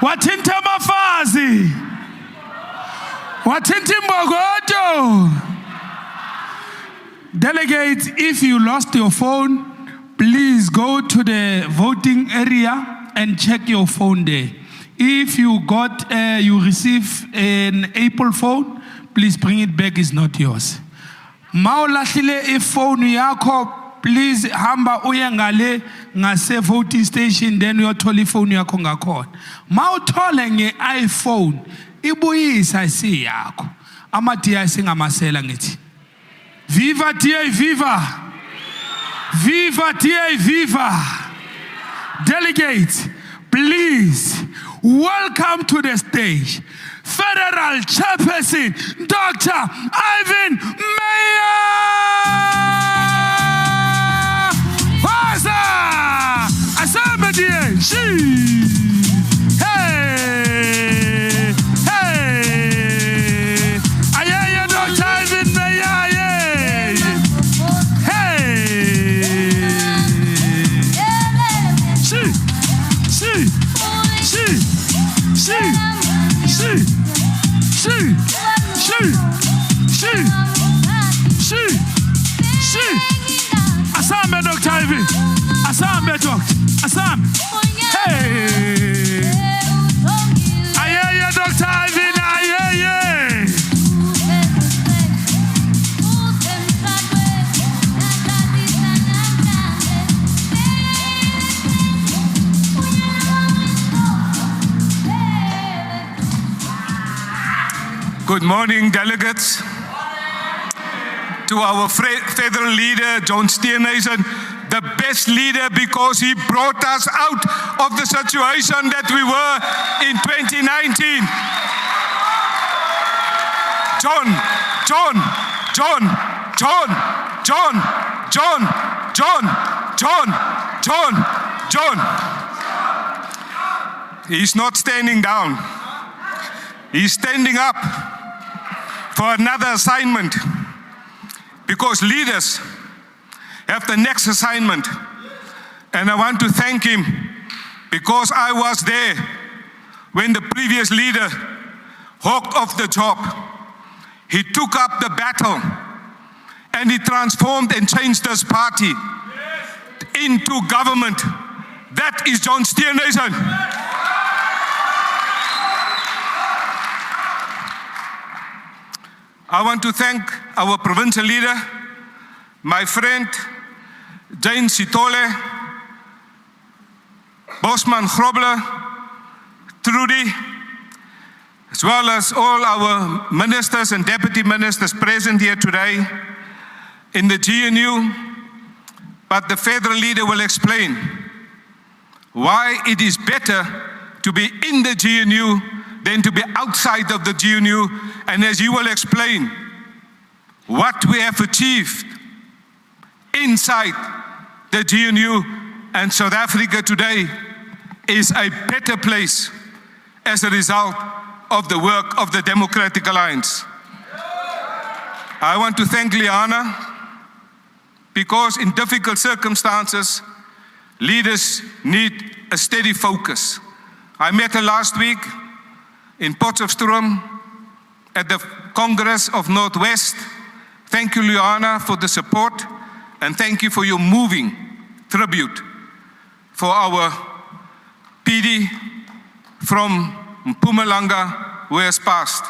Wathinta mafazi, wathinta imbokodo. Delegates, if you lost your phone, please go to the voting area and check your phone there. If you receive an Apple phone, please bring it back, it's not yours. Maulahlile iphone yakho, please hamba uye ngale ngase voting station, then uyothola iphone yakho ngakhona. Mawuthole nge-iPhone, ibuyisa isiyakho. Ama-DA singamasela ngithi. Viva DA, viva! Viva DA, viva! Delegates, please welcome to the stage Federal Chairperson Dr. Ivan Meyer! Waza! Asamba DA! Hey! Hey! Ayaya Dr. Ivan Meyer! Asambe Dr. Ivy. Asambe Dr. Asambe. Hey. Aye, Dr. Ivy. Aye. Good morning, delegates. To our federal leader, John Steenhuisen, the best leader because he brought us out of the situation that we were in 2019. John. He's not standing down. He's standing up for another assignment. Because leaders have the next assignment. And I want to thank him because I was there when the previous leader walked off the job. He took up the battle and he transformed and changed this party into government. That is John Steenhuisen. I want to thank our provincial leader, my friend, Jane Sithole, Bosman Grobler, Trudy, as well as all our ministers and deputy ministers present here today in the GNU. But the federal leader will explain why it is better to be in the GNU than to be outside of the GNU, and as you will explain, what we have achieved inside the GNU and South Africa today is a better place as a result of the work of the Democratic Alliance. I want to thank Liana because in difficult circumstances, leaders need a steady focus. I met her last week in Potchefstroom at the Congress of Northwest. Thank you, Liana, for the support, and thank you for your moving tribute for our PD from Mpumalanga who has passed.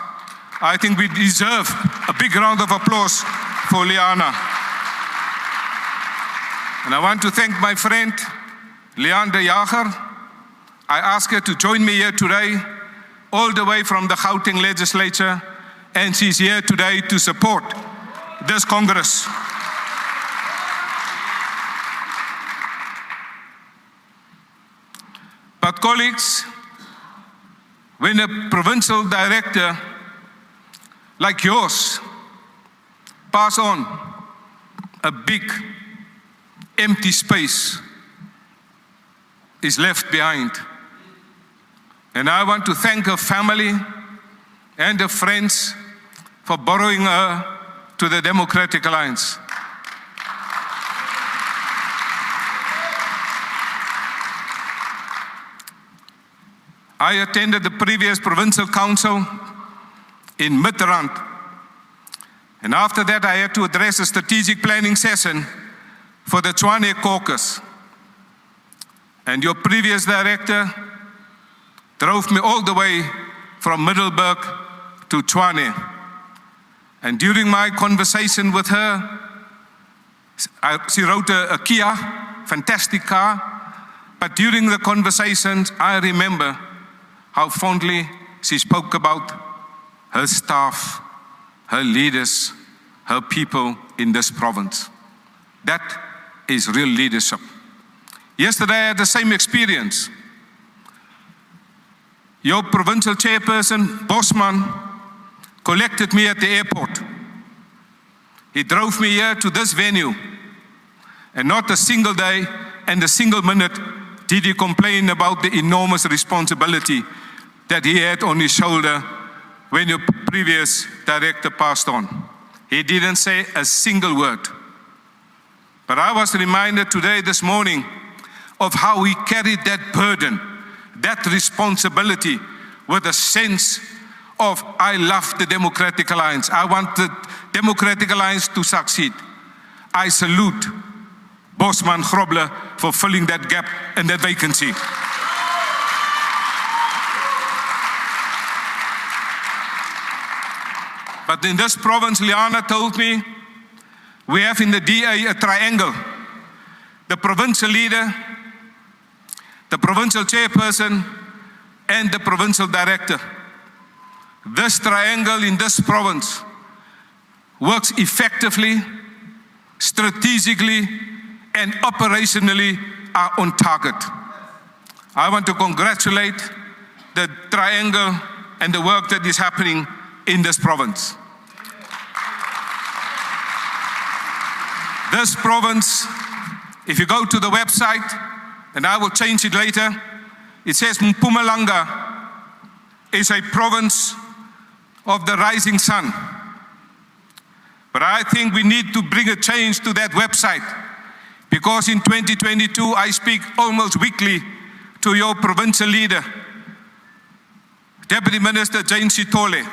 I think we deserve a big round of applause for Liana. And I want to thank my friend, Leander Jager. I asked her to join me here today, all the way from the Gauteng legislature, and she's here today to support this Congress. But colleagues, when a provincial director like yours pass on, a big empty space is left behind. And I want to thank her family and her friends for borrowing her to the Democratic Alliance. I attended the previous provincial council in Midrand, And after that, I had to address a strategic planning session for the Tshwane caucus. And your previous director drove me all the way from Middelburg to Tshwane. And during my conversation with her, she wrote a Kia, fantastic car. But during the conversations, I remember how fondly she spoke about her staff, her leaders, her people in this province. That is real leadership. Yesterday, I had the same experience. Your provincial chairperson, Bosman, collected me at the airport. He drove me here to this venue, and not a single day and a single minute did he complain about the enormous responsibility that he had on his shoulder when your previous director passed on. He didn't say a single word. But I was reminded today, this morning, of how he carried that burden, that responsibility, with a sense of, I love the Democratic Alliance. I want the Democratic Alliance to succeed. I salute Bosman Grobler for filling that gap and that vacancy. But in this province, Liana told me, we have in the DA a triangle. The provincial leader, the provincial chairperson, and the provincial director. This triangle in this province works effectively, strategically, and operationally are on target. I want to congratulate the triangle and the work that is happening in this province. This province, if you go to the website, and I will change it later, it says Mpumalanga is a province of the rising sun. But I think we need to bring a change to that website, because in 2022 I speak almost weekly to your provincial leader, Deputy Minister Jane Sithole.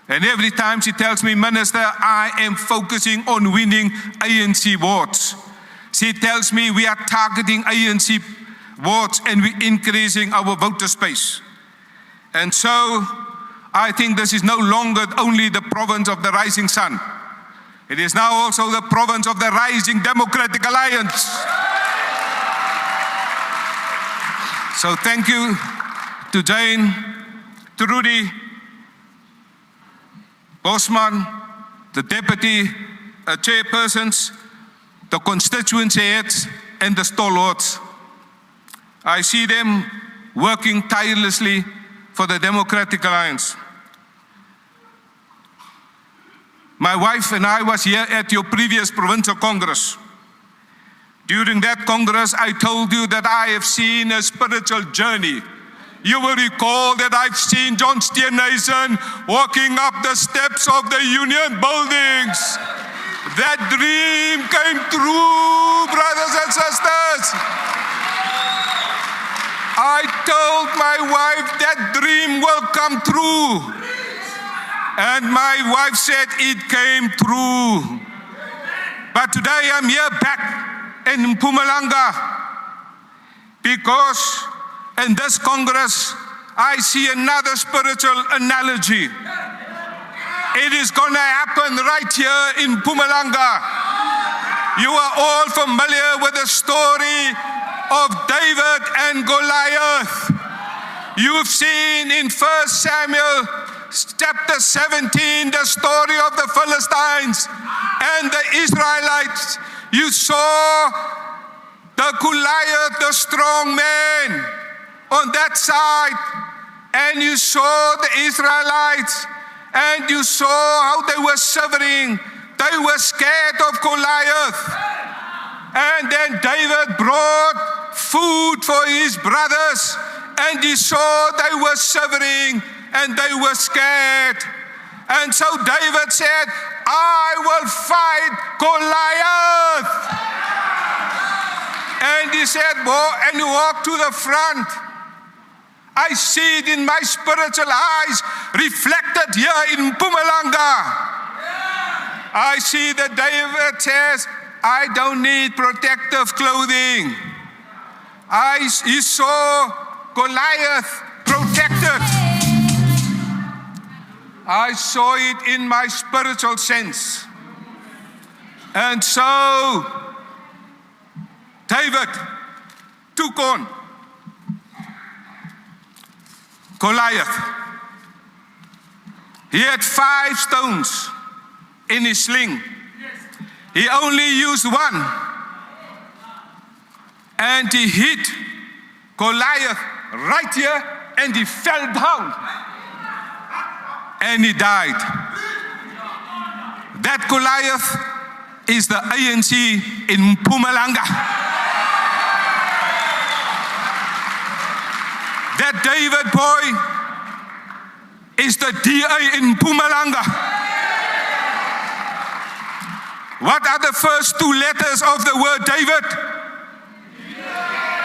And every time she tells me, Minister, I am focusing on winning ANC wards. She tells me we are targeting ANC wards and we're increasing our voter space. And so I think this is no longer only the province of the rising sun. It is now also the province of the rising Democratic Alliance. So thank you to Jane, to Rudy, Bosman, the deputy chairpersons, the constituency heads, and the stalwarts. I see them working tirelessly for the Democratic Alliance. My wife and I was here at your previous provincial congress. During that congress, I told you that I have seen a spiritual journey. You will recall that I've seen John Steenhuisen walking up the steps of the union buildings. That dream came true, brothers and sisters. I told my wife that dream will come true. And my wife said it came true. But today I'm here back in Mpumalanga because in this Congress, I see another spiritual analogy. It is going to happen right here in Mpumalanga. You are all familiar with the story of David and Goliath. You've seen in 1 Samuel chapter 17 the story of the Philistines and the Israelites. You saw the Goliath, the strong man, on that side, and you saw the Israelites, and you saw how they were shivering. They were scared of Goliath. And then David brought food for his brothers, and he saw they were shivering and they were scared. And so David said, I will fight Goliath. And he said, and he walked to the front. I see it in my spiritual eyes reflected here in Mpumalanga. I see that David says, I don't need protective clothing. He saw Goliath protected. I saw it in my spiritual sense. And so, David took on Goliath. He had 5 stones in his sling. He only used one. And he hit Goliath right here, and he fell down. And he died. That Goliath is the ANC in Mpumalanga. That David boy is the DA in Mpumalanga. What are the first 2 letters of the word David?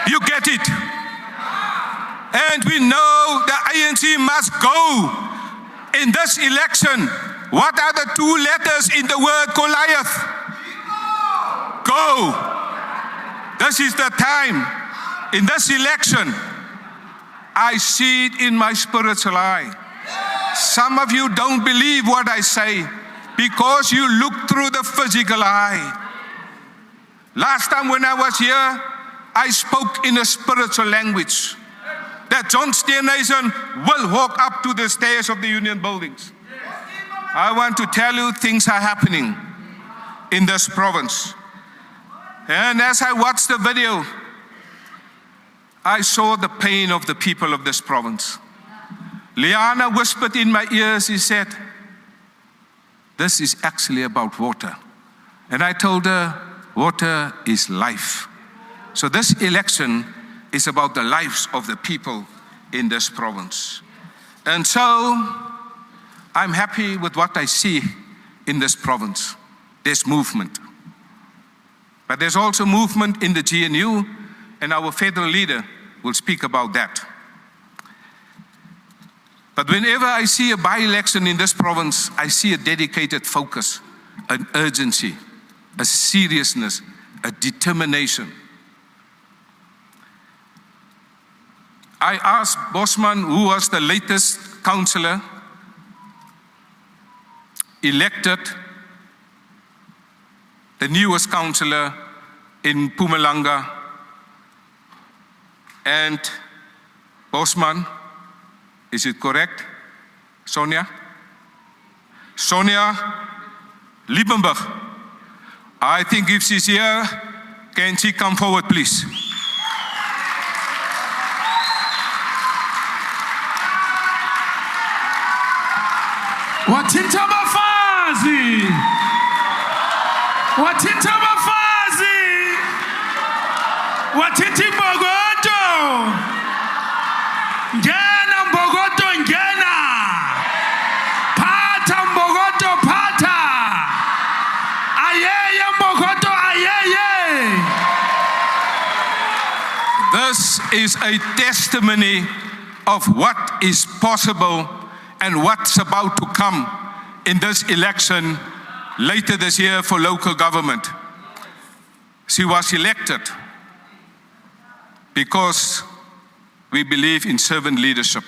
You get it. And we know the ANC must go in this election. What are the 2 letters in the word Goliath? Go. This is the time. In this election, I see it in my spiritual eye. Some of you don't believe what I say because you look through the physical eye. Last time when I was here, I spoke in a spiritual language that John Steenhuisen will walk up to the stairs of the union buildings. I want to tell you things are happening in this province. And as I watched the video, I saw the pain of the people of this province. Liana whispered in my ears, he said, this is actually about water. And I told her, water is life. So this election is about the lives of the people in this province. And so I'm happy with what I see in this province. There's movement. But there's also movement in the GNU, and our federal leader will speak about that. But whenever I see a by-election in this province, I see a dedicated focus, an urgency, a seriousness, a determination. I asked Bosman, who was the latest councillor elected, the newest councillor in Mpumalanga, and Bosman, is it correct? Sonia? Sonia Liebenberg. I think if she's here, can she come forward, please? Wathinta bafazi. Wathinta bafazi. Wathinta Mbogoto. Ngena Mbogoto ngena. Pata Mbogoto pata. Ayeye Mbogoto ayeye. This is a testimony of what is possible and what's about to come in this election later this year for local government. She was elected because we believe in servant leadership.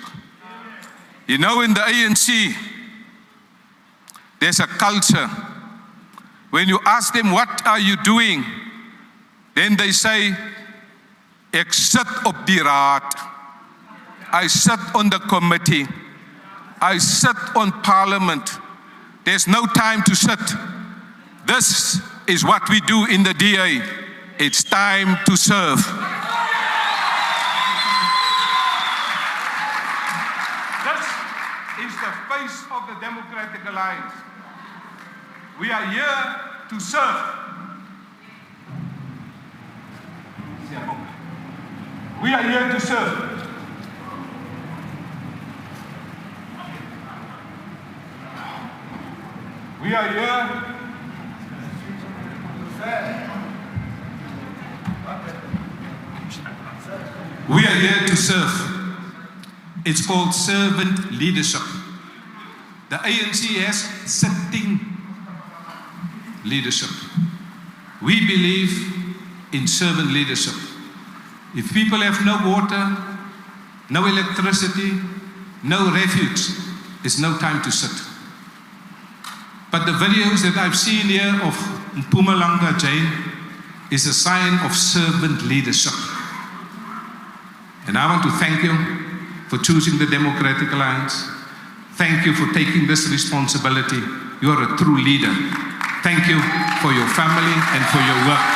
You know, in the ANC, there's a culture. When you ask them, what are you doing? Then they say, ek sit op die raad. I sit on the committee. I sit on parliament. There's no time to sit. This is what we do in the DA. It's time to serve. This is the face of the Democratic Alliance. We are here to serve. We are here to serve. We are here. We are here to serve. It's called servant leadership. The ANC has sitting leadership. We believe in servant leadership. If people have no water, no electricity, no refuge, it's no time to sit. But the videos that I've seen here of Mpumalanga Jane is a sign of servant leadership. And I want to thank you for choosing the Democratic Alliance. Thank you for taking this responsibility. You are a true leader. Thank you for your family and for your work.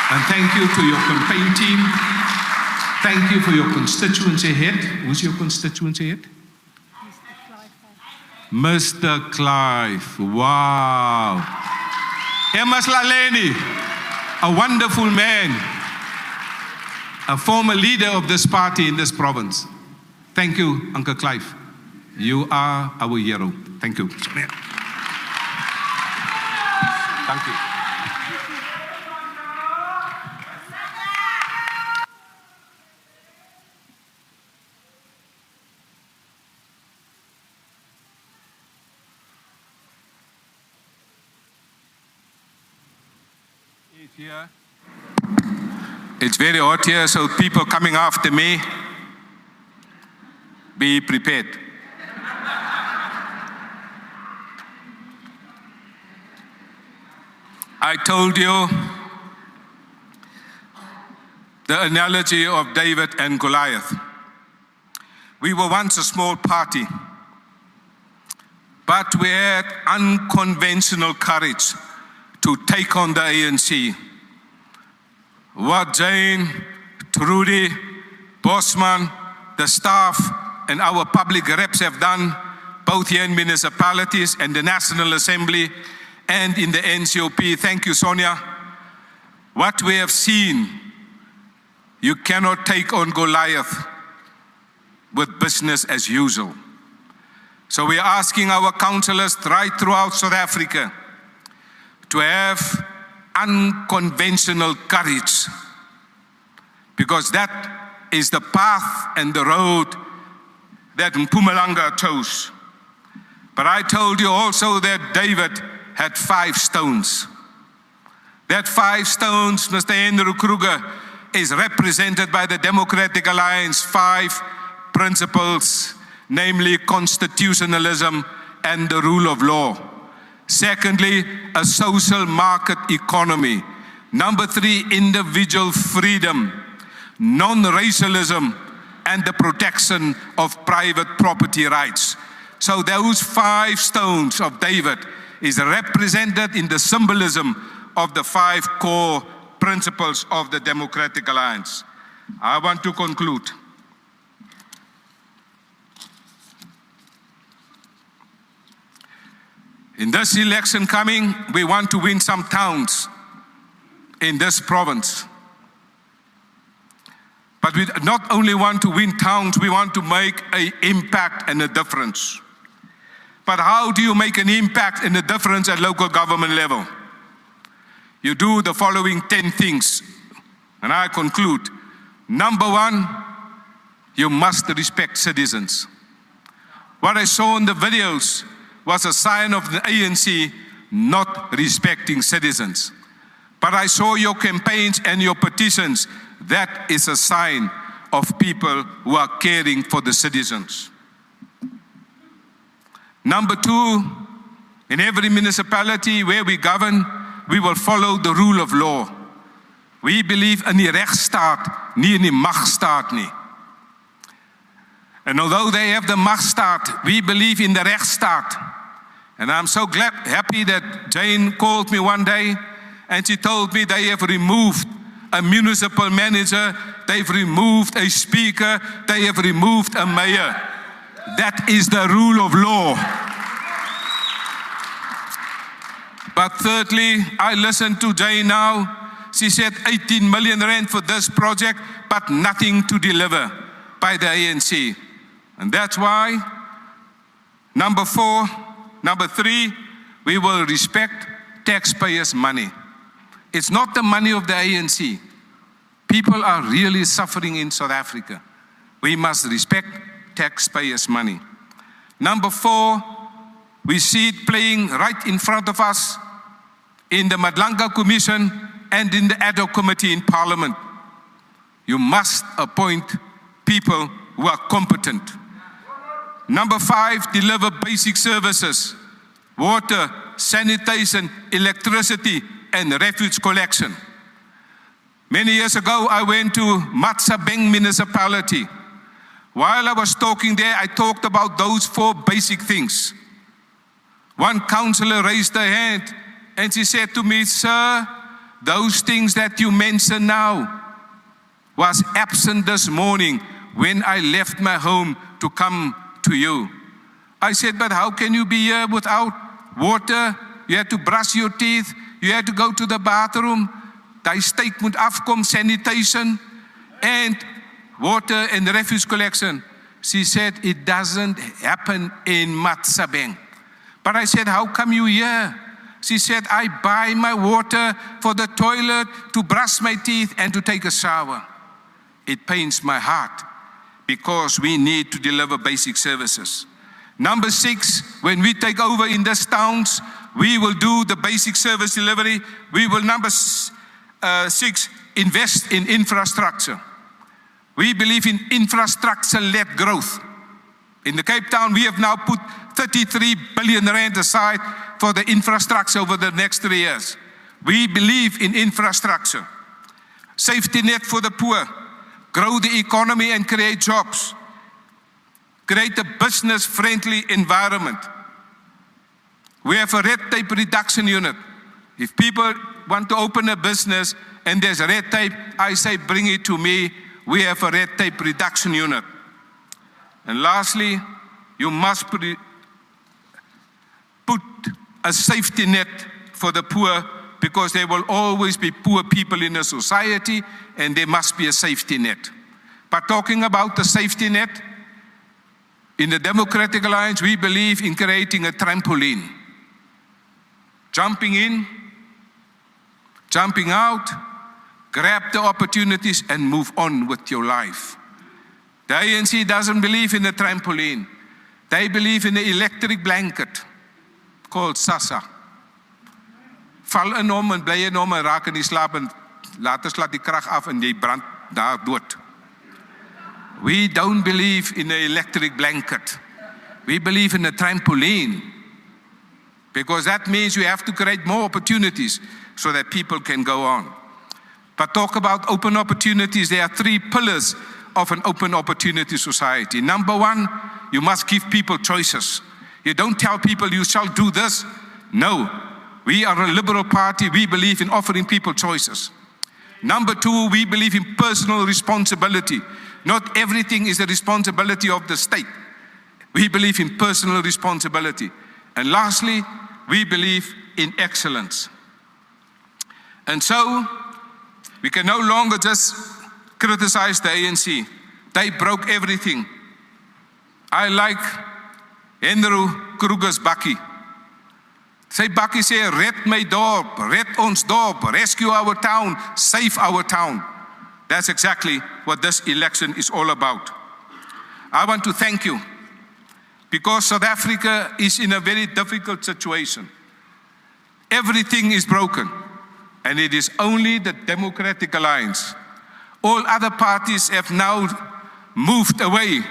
And thank you to your campaign team. Thank you for your constituency head. Who's your constituency head? Mr. Clive. Wow. Emas Laleni, a wonderful man, a former leader of this party in this province. Thank you, Uncle Clive. You are our hero. Thank you. Thank you. Here. It's very hot here, so people coming after me, be prepared. I told you the analogy of David and Goliath. We were once a small party, but we had unconventional courage to take on the ANC. What Jane, Trudy, Bosman, the staff, and our public reps have done, both here in municipalities and the National Assembly and in the NCOP. Thank you, Sonia. What we have seen, you cannot take on Goliath with business as usual. So we are asking our councillors right throughout South Africa to have unconventional courage, because that is the path and the road that Mpumalanga chose. But I told you also that David had 5 stones. That 5 stones, Mr. Andrew Kruger, is represented by the Democratic Alliance 5 principles, namely constitutionalism and the rule of law. Secondly, a social market economy. Number 3, individual freedom, non-racialism, and the protection of private property rights. So those 5 stones of David is represented in the symbolism of the 5 core principles of the Democratic Alliance. I want to conclude. In this election coming, we want to win some towns in this province. But we not only want to win towns, we want to make an impact and a difference. But how do you make an impact and a difference at local government level? You do the following 10 things, and I conclude. Number 1, you must respect citizens. What I saw in the videos was a sign of the ANC not respecting citizens. But I saw your campaigns and your petitions. That is a sign of people who are caring for the citizens. Number 2, in every municipality where we govern, we will follow the rule of law. We believe in die rechtsstaat, nie in die magstaat nie. And although they have the magstaat, we believe in the rechtsstaat. And I'm so happy that Jane called me one day and she told me they have removed a municipal manager, they've removed a speaker, they have removed a mayor. That is the rule of law. But thirdly, I listened to Jane now. She said 18 million rand for this project, but nothing to deliver by the ANC. And that's why, number 3, we will respect taxpayers' money. It's not the money of the ANC. People are really suffering in South Africa. We must respect taxpayers' money. Number 4, We see it playing right in front of us in the Mpumalanga Commission and in the ad hoc committee in Parliament. You must appoint people who are competent. Number 5, deliver basic services: water, sanitation, electricity, and refuse collection. Many years ago, I went to Matsabeng municipality. While I was talking there, I talked about those 4 basic things. One councillor raised her hand and she said to me, "Sir, those things that you mention now was absent this morning when I left my home to come to you." I said, "But how can you be here without water? You had to brush your teeth. You had to go to the bathroom. Die steek moet afkom, sanitation and water and refuse collection." She said, "It doesn't happen in Matsabeng." But I said, "How come you here?" She said, "I buy my water for the toilet, to brush my teeth and to take a shower." It pains my heart because we need to deliver basic services. Number 6, when we take over in these towns, we will do the basic service delivery. We will, number 6, invest in infrastructure. We believe in infrastructure-led growth. In the Cape Town, we have now put 33 billion rand aside for the infrastructure over the next 3 years. We believe in infrastructure. Safety net for the poor. Grow the economy and create jobs. Create a business-friendly environment. We have a red tape reduction unit. If people want to open a business and there's red tape, I say, bring it to me. We have a red tape reduction unit. And lastly, you must put a safety net for the poor, because there will always be poor people in a society and there must be a safety net. But talking about the safety net, in the Democratic Alliance, we believe in creating a trampoline. Jumping in, jumping out, grab the opportunities and move on with your life. The ANC doesn't believe in a trampoline. They believe in an electric blanket called SASA. Val in hom en bly in hom en raak in die slaap en later slaat die krag af en jy brand daar dood. We don't believe in an electric blanket. We believe in a trampoline, because that means you have to create more opportunities so that people can go on. But talk about open opportunities, there are 3 pillars of an open opportunity society. Number 1, you must give people choices. You don't tell people you shall do this. No, we are a liberal party. We believe in offering people choices. Number 2, we believe in personal responsibility. Not everything is the responsibility of the state. We believe in personal responsibility. And lastly, we believe in excellence. And so, we can no longer just criticize the ANC. They broke everything. I like Andrew Kruger's bakkie. Sy bakkie sê, red my dorp, red ons dorp, rescue our town, save our town. That's exactly what this election is all about. I want to thank you, because South Africa is in a very difficult situation. Everything is broken, and it is only the Democratic Alliance. All other parties have now moved away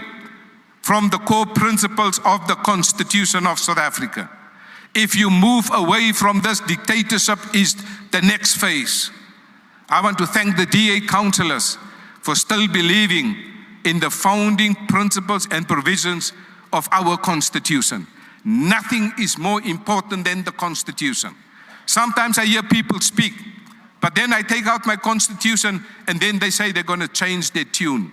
from the core principles of the Constitution of South Africa. If you move away from this, dictatorship is the next phase. I want to thank the DA councillors for still believing in the founding principles and provisions of our Constitution. Nothing is more important than the Constitution. Sometimes I hear people speak, but then I take out my Constitution and then they say they're going to change their tune,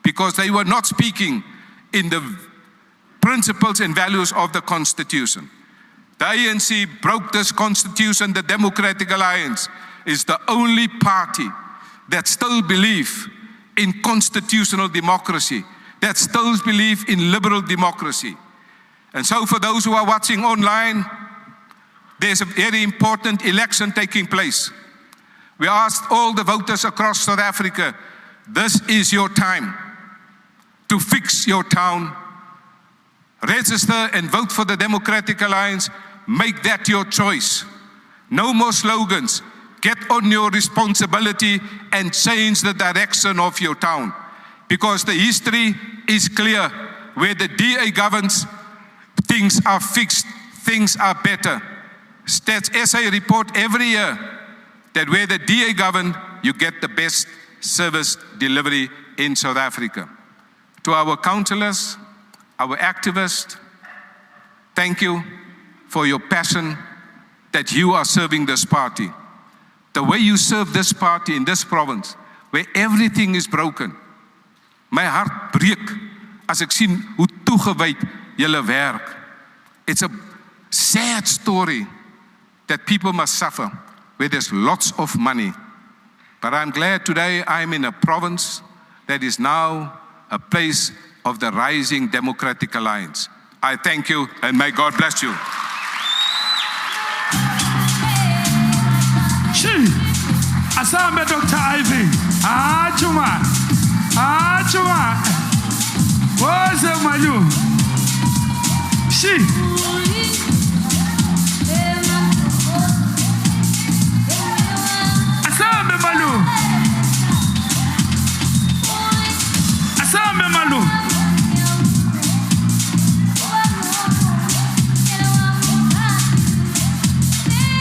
because they were not speaking in the principles and values of the Constitution. The ANC broke this Constitution. The Democratic Alliance is the only party that still believes in constitutional democracy, that still believes in liberal democracy. And so for those who are watching online, there's a very important election taking place. We asked all the voters across South Africa, this is your time to fix your town, Register and vote for the Democratic Alliance. Make that your choice. No more slogans. Get on your responsibility and change the direction of your town. Because the history is clear. Where the DA governs, things are fixed, things are better. Stats SA report every year that where the DA govern, you get the best service delivery in South Africa. To our councillors, our activists, thank you for your passion that you are serving this party. The way you serve this party in this province, where everything is broken. My hart breek as ek sien hoe toegewyd julle werk. It's a sad story that people must suffer where there's lots of money. But I'm glad today I'm in a province that is now a place of the rising Democratic Alliance. I thank you and may God bless you. Asambe Dr. Ivy. Chuma. What's up, Malu? Asambe Malu.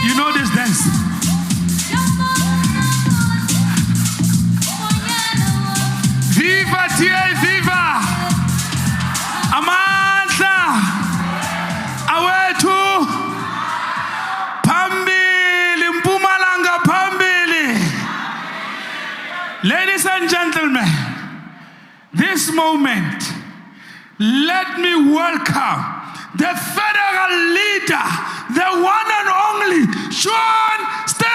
You know this dance? Viva TA, viva! Amandla! Awethu! Phambili, Mpumalanga phambili! Ladies and gentlemen, this moment, let me welcome the federal leader, the one and only Steenhuisen!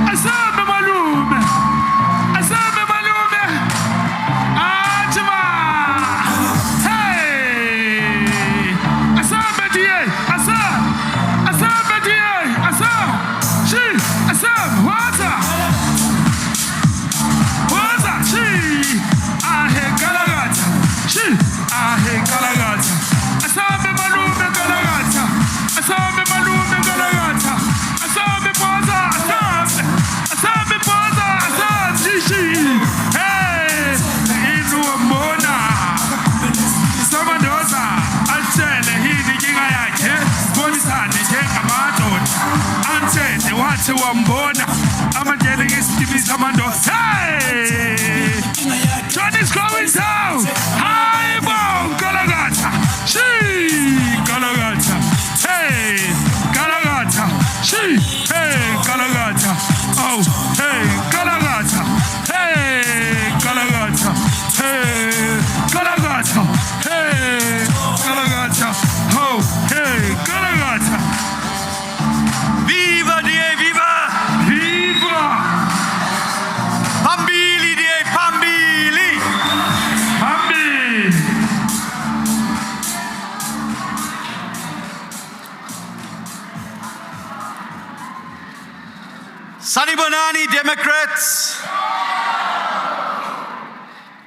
Asambe malume! Achima! Hey! Asambe DA! Asambe DA! What's up? Galagata. Asambe malume galagata. Asambe malume galagata. Asambe poza. Asambe poza. Shishi. Hey, inu mbona. Samandoza. Antene hini kinga yake. Bonisane jenga madoda. Antene wate wambona. Amajele ngesikibi samandoza. Hey! John is going down. Hi, Bo, Galagata. Galagata. Hey, Galagata. Hey, Galagata. Oh, hey, Galagata. Hey, Galagata. Hey, Galagata. Hey, Galagata. Oh, hey, Galagata. Viva DA, viva! Viva! Pambili DA, Pambili! Sanibonani, Democrats.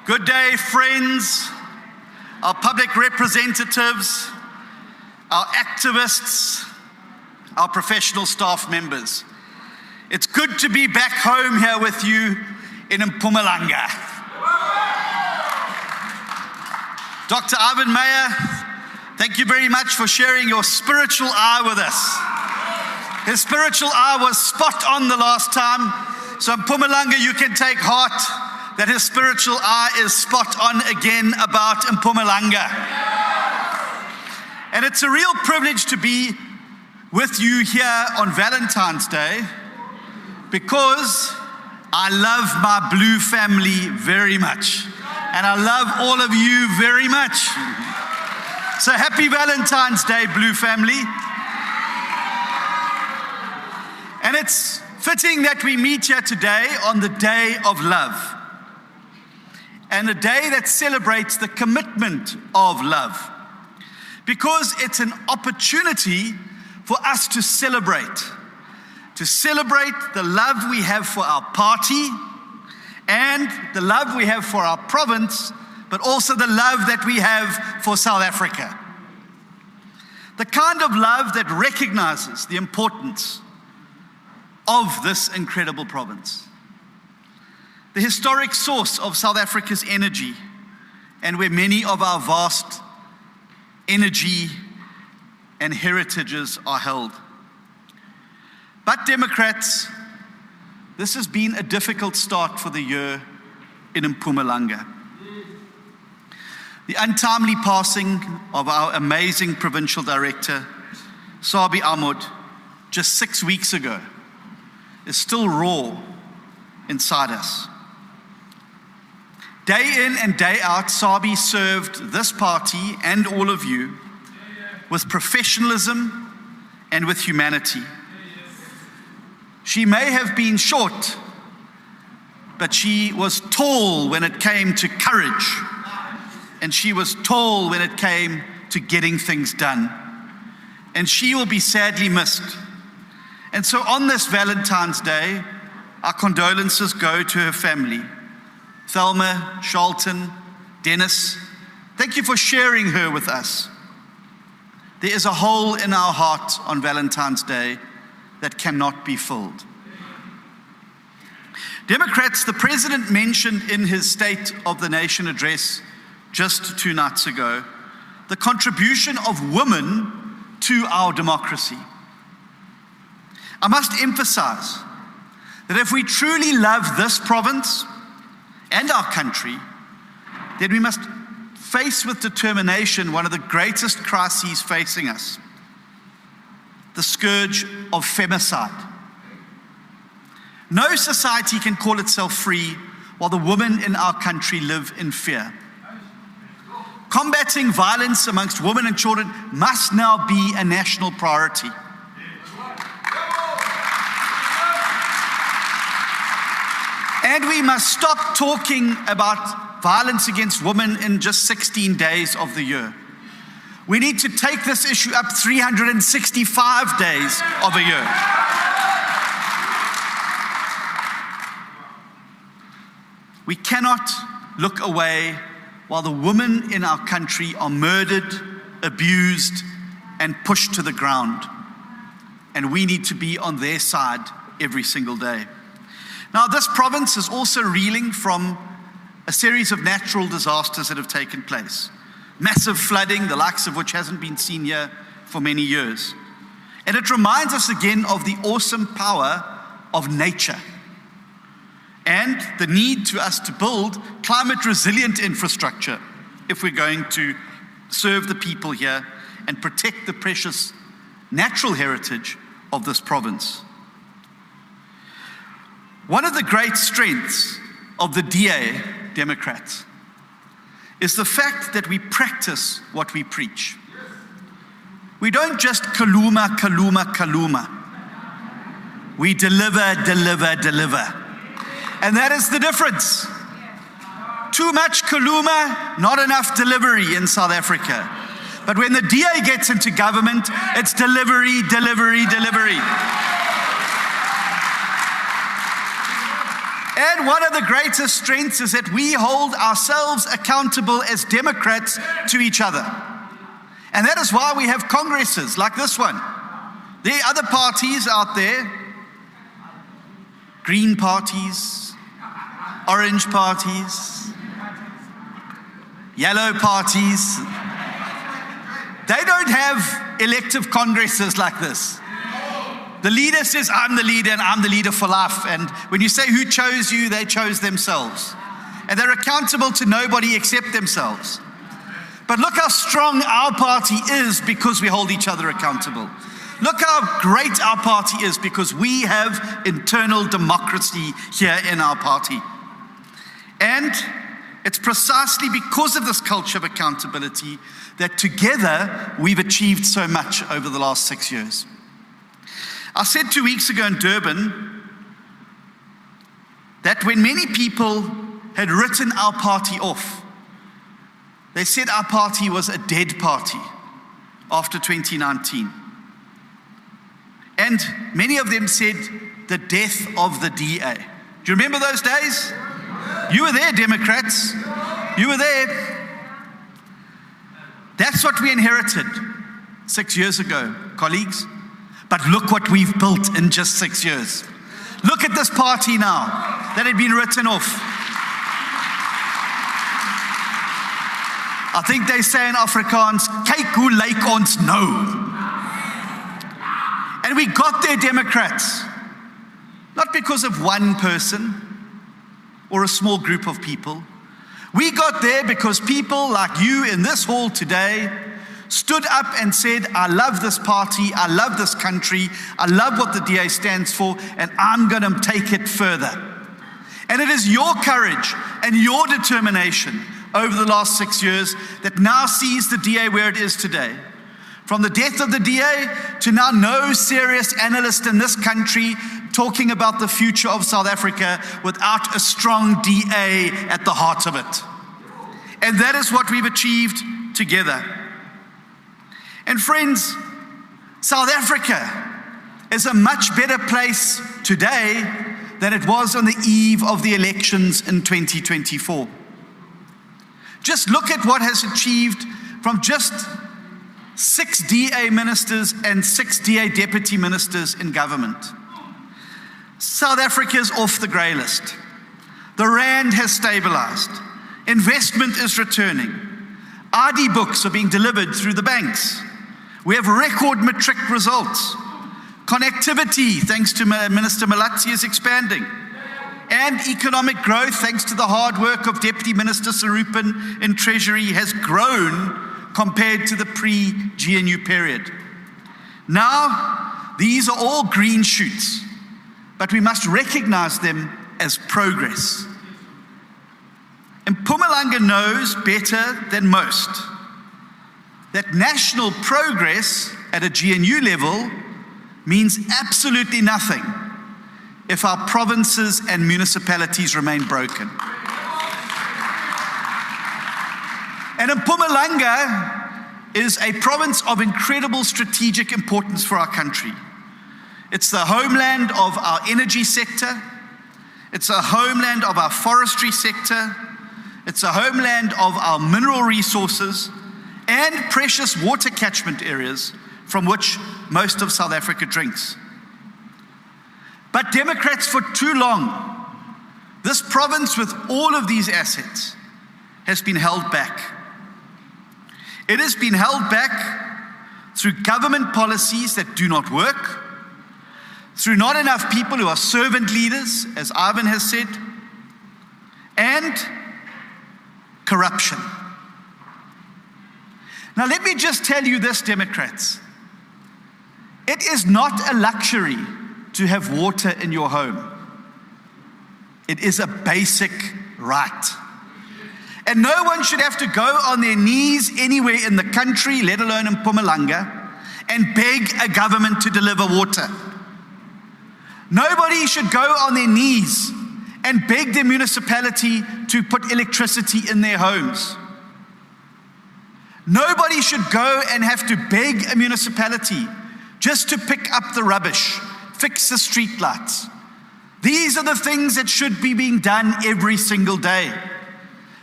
Good day, friends, our public representatives, our activists, our professional staff members. It's good to be back home here with you in Mpumalanga. Dr. Ivan Meyer, thank you very much for sharing your spiritual eye with us. His spiritual eye was spot on the last time. So Mpumalanga, you can take heart that his spiritual eye is spot on again about Mpumalanga. And it's a real privilege to be with you here on Valentine's Day because I love my blue family very much. And I love all of you very much. So happy Valentine's Day, blue family. And it's fitting that we meet here today on the Day of Love. And a day that celebrates the commitment of love. Because it's an opportunity for us to celebrate the love we have for our party and the love we have for our province, but also the love that we have for South Africa. The kind of love that recognizes the importance of this incredible province. The historic source of South Africa's energy, and where many of our vast energy and heritages are held. But Democrats, this has been a difficult start for the year in Mpumalanga. The untimely passing of our amazing provincial director, Sabi Ahmed, just 6 weeks ago, is still raw inside us. Day in and day out, Sabi served this party and all of you with professionalism and with humanity. She may have been short, but she was tall when it came to courage, and she was tall when it came to getting things done. And she will be sadly missed. And so on this Valentine's Day, our condolences go to her family. Thelma, Charlton, Dennis, thank you for sharing her with us. There is a hole in our heart on Valentine's Day that cannot be filled. Democrats, the president mentioned in his State of the Nation address just 2 nights ago, the contribution of women to our democracy. I must emphasize that if we truly love this province and our country, then we must face with determination one of the greatest crises facing us, the scourge of femicide. No society can call itself free while the women in our country live in fear. Combating violence amongst women and children must now be a national priority. And we must stop talking about violence against women in just 16 days of the year. We need to take this issue up 365 days of a year. We cannot look away while the women in our country are murdered, abused, and pushed to the ground. And we need to be on their side every single day. Now, this province is also reeling from a series of natural disasters that have taken place. Massive flooding, the likes of which hasn't been seen here for many years. And it reminds us again of the awesome power of nature and the need to us to build climate resilient infrastructure if we're going to serve the people here and protect the precious natural heritage of this province. One of the great strengths of the DA, Democrats, is the fact that we practice what we preach. We don't just kaluma, kaluma, kaluma. We deliver, deliver, deliver. And that is the difference. Too much kaluma, not enough delivery in South Africa. But when the DA gets into government, it's delivery, delivery, delivery. And one of the greatest strengths is that we hold ourselves accountable as Democrats to each other. And that is why we have congresses like this one. There are other parties out there, green parties, orange parties, yellow parties. They don't have elective congresses like this. The leader says, I'm the leader and I'm the leader for life. And when you say who chose you, they chose themselves. And they're accountable to nobody except themselves. But look how strong our party is because we hold each other accountable. Look how great our party is because we have internal democracy here in our party. And it's precisely because of this culture of accountability that together we've achieved so much over the last 6 years. I said 2 weeks ago in Durban that when many people had written our party off, they said our party was a dead party after 2019. And many of them said the death of the DA. Do you remember those days? You were there, Democrats. You were there. That's what we inherited 6 years ago, colleagues. But look what we've built in just 6 years. Look at this party now that had been written off. I think they say in Afrikaans, kyk hoe lyk ons nou. And we got there, Democrats, not because of one person or a small group of people. We got there because people like you in this hall today stood up and said, I love this party, I love this country, I love what the DA stands for, and I'm going to take it further. And it is your courage and your determination over the last 6 years that now sees the DA where it is today. From the death of the DA to now no serious analyst in this country talking about the future of South Africa without a strong DA at the heart of it. And that is what we've achieved together. And friends, South Africa is a much better place today than it was on the eve of the elections in 2024. Just look at what has achieved from just 6 DA ministers and 6 DA deputy ministers in government. South Africa is off the grey list. The rand has stabilized. Investment is returning. ID books are being delivered through the banks. We have record matric results. Connectivity, thanks to Minister Malatsi, is expanding. And economic growth, thanks to the hard work of Deputy Minister Sarupin in Treasury, has grown compared to the pre-GNU period. Now, these are all green shoots, but we must recognize them as progress. And Mpumalanga knows better than most that national progress at a GNU level means absolutely nothing if our provinces and municipalities remain broken. And Mpumalanga is a province of incredible strategic importance for our country. It's the homeland of our energy sector. It's a homeland of our forestry sector. It's a homeland of our mineral resources and precious water catchment areas from which most of South Africa drinks. But Democrats, for too long, this province with all of these assets has been held back. It has been held back through government policies that do not work, through not enough people who are servant leaders, as Ivan has said, and corruption. Now let me just tell you this, Democrats. It is not a luxury to have water in your home. It is a basic right. And no one should have to go on their knees anywhere in the country, let alone in Mpumalanga, and beg a government to deliver water. Nobody should go on their knees and beg the municipality to put electricity in their homes. Nobody should go and have to beg a municipality just to pick up the rubbish, fix the street lights. These are the things that should be being done every single day.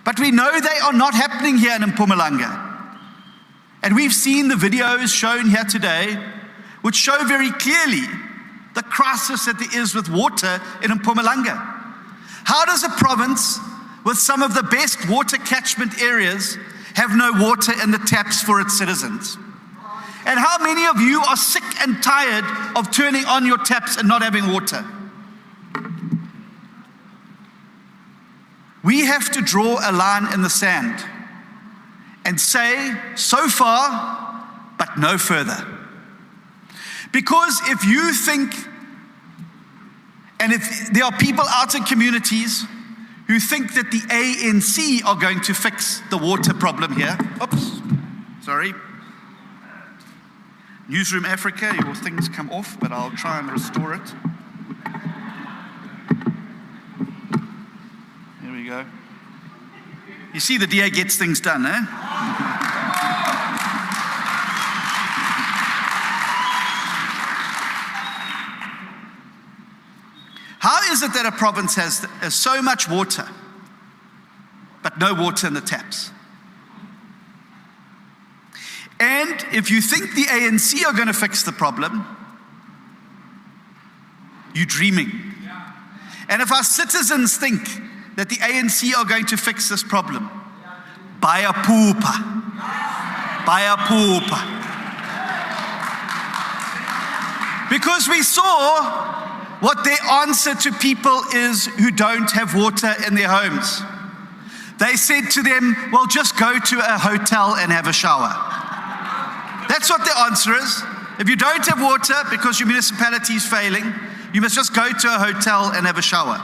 But we know they are not happening here in Mpumalanga. And we've seen the videos shown here today, which show very clearly the crisis that there is with water in Mpumalanga. How does a province with some of the best water catchment areas have no water in the taps for its citizens? And how many of you are sick and tired of turning on your taps and not having water? We have to draw a line in the sand and say, so far, but no further. Because if you think, and if there are people out in communities who think that the ANC are going to fix the water problem here. Oops, sorry. Newsroom Africa, your things come off, but I'll try and restore it. There we go. You see, the DA gets things done, eh? How is it that a province has so much water no water in the taps. And if you think the ANC are going to fix the problem, you're dreaming. And if our citizens think that the ANC are going to fix this problem, bayaphupha. Because we saw what their answer to people is who don't have water in their homes. They said to them, well, just go to a hotel and have a shower. That's what the answer is. If you don't have water because your municipality is failing, you must just go to a hotel and have a shower.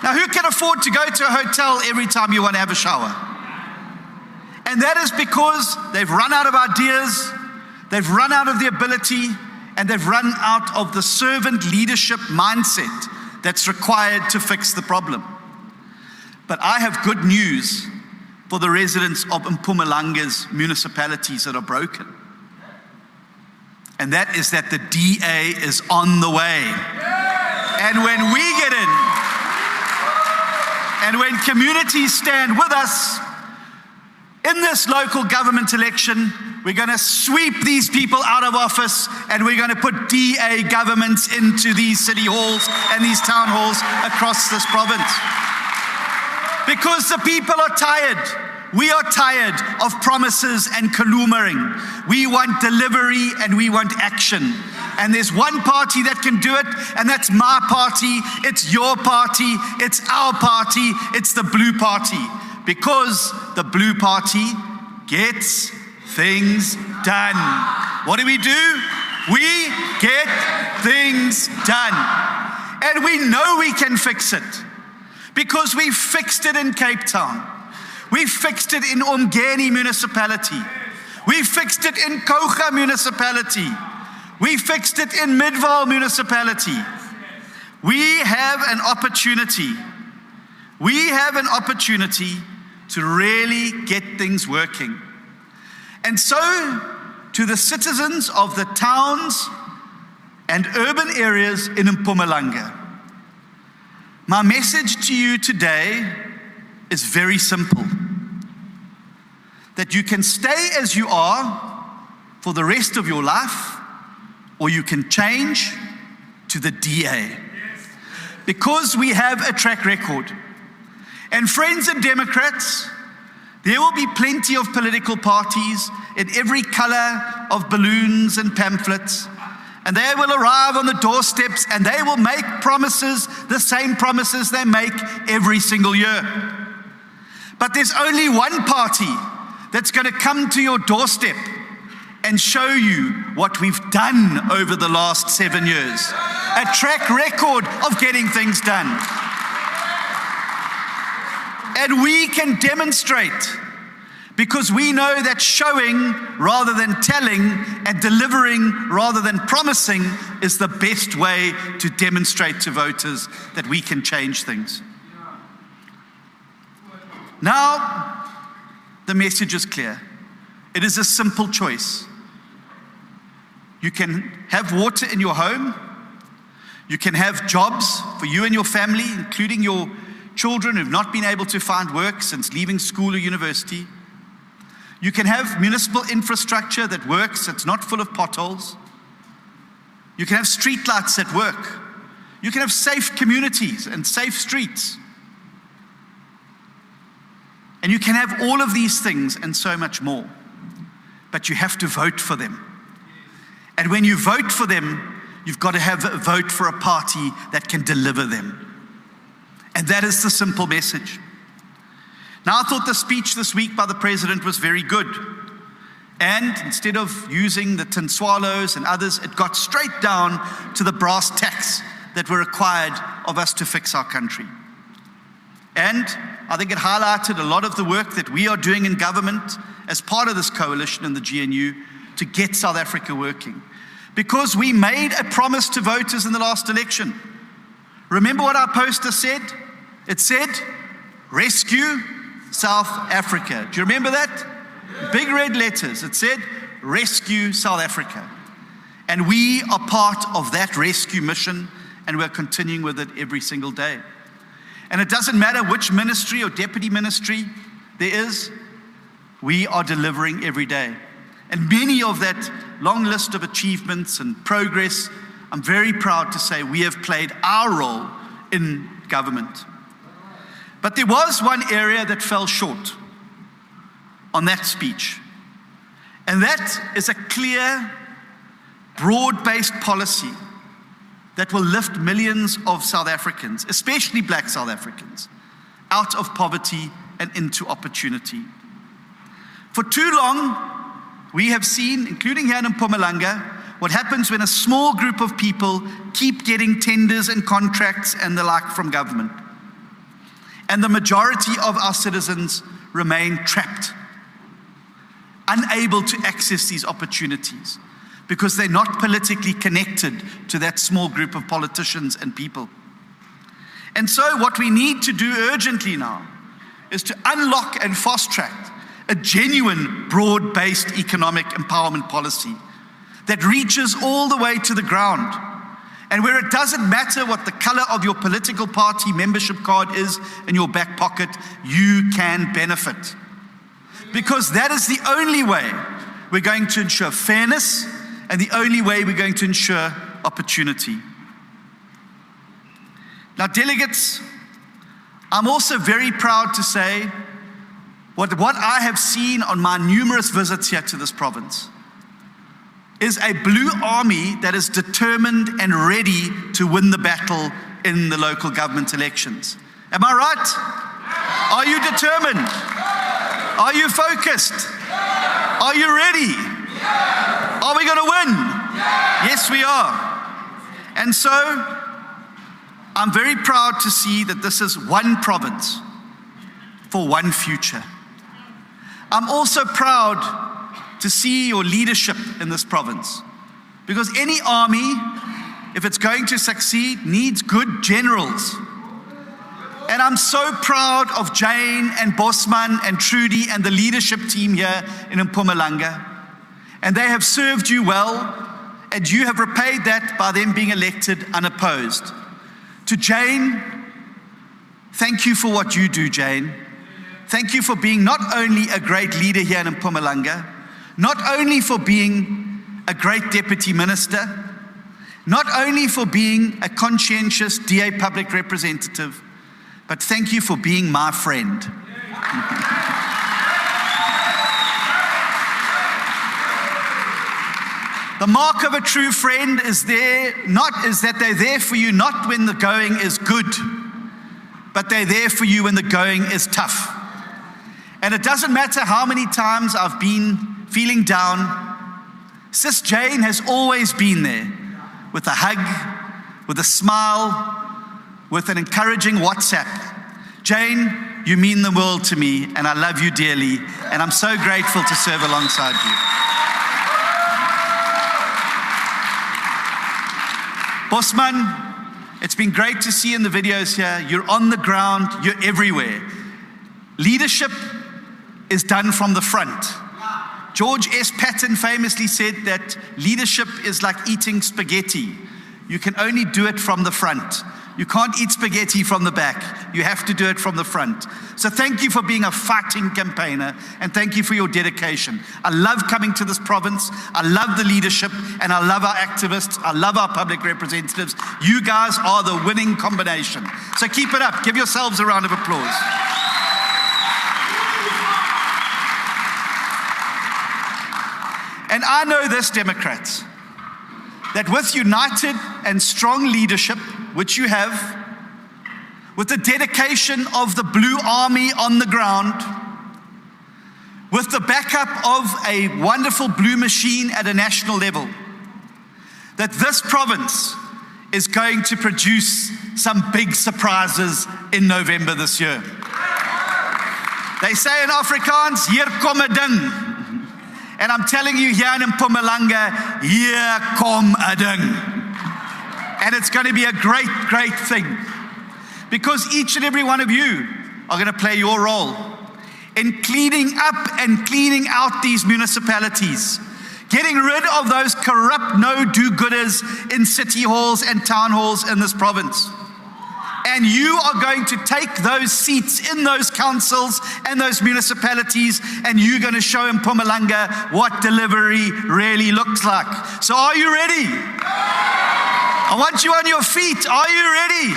Now, who can afford to go to a hotel every time you want to have a shower? And that is because they've run out of ideas, they've run out of the ability, and they've run out of the servant leadership mindset that's required to fix the problem. But I have good news for the residents of Mpumalanga's municipalities that are broken. And that is that the DA is on the way. And when we get in, and when communities stand with us in this local government election, we're going to sweep these people out of office, and we're going to put DA governments into these city halls and these town halls across this province. Because the people are tired. We are tired of promises and kalumering. We want delivery and we want action. And there's one party that can do it, and that's my party, it's your party, it's our party, it's the Blue Party. Because the Blue Party gets things done. What do? We get things done. And we know we can fix it. Because we fixed it in Cape Town. We fixed it in Umgeni municipality. We fixed it in Kocha municipality. We fixed it in Midvaal municipality. We have an opportunity. We have an opportunity to really get things working. And so, to the citizens of the towns and urban areas in Mpumalanga, my message to you today is very simple. That you can stay as you are for the rest of your life, or you can change to the DA. Because we have a track record. And friends and Democrats, there will be plenty of political parties in every color of balloons and pamphlets. And they will arrive on the doorsteps and they will make promises, the same promises they make every single year. But there's only one party that's going to come to your doorstep and show you what we've done over the last 7 years. A track record of getting things done. And we can demonstrate, because we know that showing rather than telling and delivering rather than promising is the best way to demonstrate to voters that we can change things. Now, the message is clear. It is a simple choice. You can have water in your home. You can have jobs for you and your family, including your children who've not been able to find work since leaving school or university. You can have municipal infrastructure that works, that's not full of potholes. You can have streetlights that work. You can have safe communities and safe streets. And you can have all of these things and so much more. But you have to vote for them. And when you vote for them, you've got to have a vote for a party that can deliver them. And that is the simple message. Now, I thought the speech this week by the president was very good. And instead of using the tin swallows and others, it got straight down to the brass tacks that were required of us to fix our country. And I think it highlighted a lot of the work that we are doing in government as part of this coalition in the GNU to get South Africa working. Because we made a promise to voters in the last election. Remember what our poster said? It said, rescue South Africa. Do you remember that? Big red letters. It said, rescue South Africa. And we are part of that rescue mission, and we're continuing with it every single day. And it doesn't matter which ministry or deputy ministry there is, we are delivering every day. And many of that long list of achievements and progress, I'm very proud to say we have played our role in government. But there was one area that fell short on that speech. And that is a clear, broad-based policy that will lift millions of South Africans, especially black South Africans, out of poverty and into opportunity. For too long, we have seen, including here in Mpumalanga, what happens when a small group of people keep getting tenders and contracts and the like from government. And the majority of our citizens remain trapped, unable to access these opportunities because they're not politically connected to that small group of politicians and people. And so what we need to do urgently now is to unlock and fast track a genuine broad-based economic empowerment policy that reaches all the way to the ground, and where it doesn't matter what the color of your political party membership card is in your back pocket, you can benefit. Because that is the only way we're going to ensure fairness and the only way we're going to ensure opportunity. Now, delegates, I'm also very proud to say what I have seen on my numerous visits here to this province is a blue army that is determined and ready to win the battle in the local government elections. Am I right? Are you determined? Are you focused? Are you ready? Are we going to win? Yes, we are. And so, I'm very proud to see that this is one province for one future. I'm also proud to see your leadership in this province, because any army, if it's going to succeed, needs good generals. And I'm so proud of Jane and Bosman and Trudy and the leadership team here in Mpumalanga. And they have served you well, and you have repaid that by them being elected unopposed. To Jane, thank you for what you do, Jane. Thank you for being not only a great leader here in Mpumalanga, not only for being a great deputy minister, not only for being a conscientious DA public representative, but thank you for being my friend. The mark of a true friend is that they're there for you not when the going is good, but they're there for you when the going is tough. And it doesn't matter how many times I've been feeling down, Sis Jane has always been there with a hug, with a smile, with an encouraging WhatsApp. Jane, you mean the world to me, and I love you dearly, and I'm so grateful to serve alongside you. Bosman, it's been great to see in the videos here. You're on the ground, you're everywhere. Leadership is done from the front. George S. Patton famously said that leadership is like eating spaghetti. You can only do it from the front. You can't eat spaghetti from the back. You have to do it from the front. So thank you for being a fighting campaigner, and thank you for your dedication. I love coming to this province. I love the leadership, and I love our activists. I love our public representatives. You guys are the winning combination. So keep it up. Give yourselves a round of applause. And I know this, Democrats, that with united and strong leadership, which you have, with the dedication of the Blue Army on the ground, with the backup of a wonderful blue machine at a national level, that this province is going to produce some big surprises in November this year. They say in Afrikaans, hier kom 'n ding. And I'm telling you here in Mpumalanga, here kom 'n ding. And it's going to be a great, great thing. Because each and every one of you are going to play your role in cleaning up and cleaning out these municipalities, getting rid of those corrupt no-do-gooders in city halls and town halls in this province, and you are going to take those seats in those councils and those municipalities, and you're going to show Mpumalanga what delivery really looks like. So are you ready? I want you on your feet. Are you ready?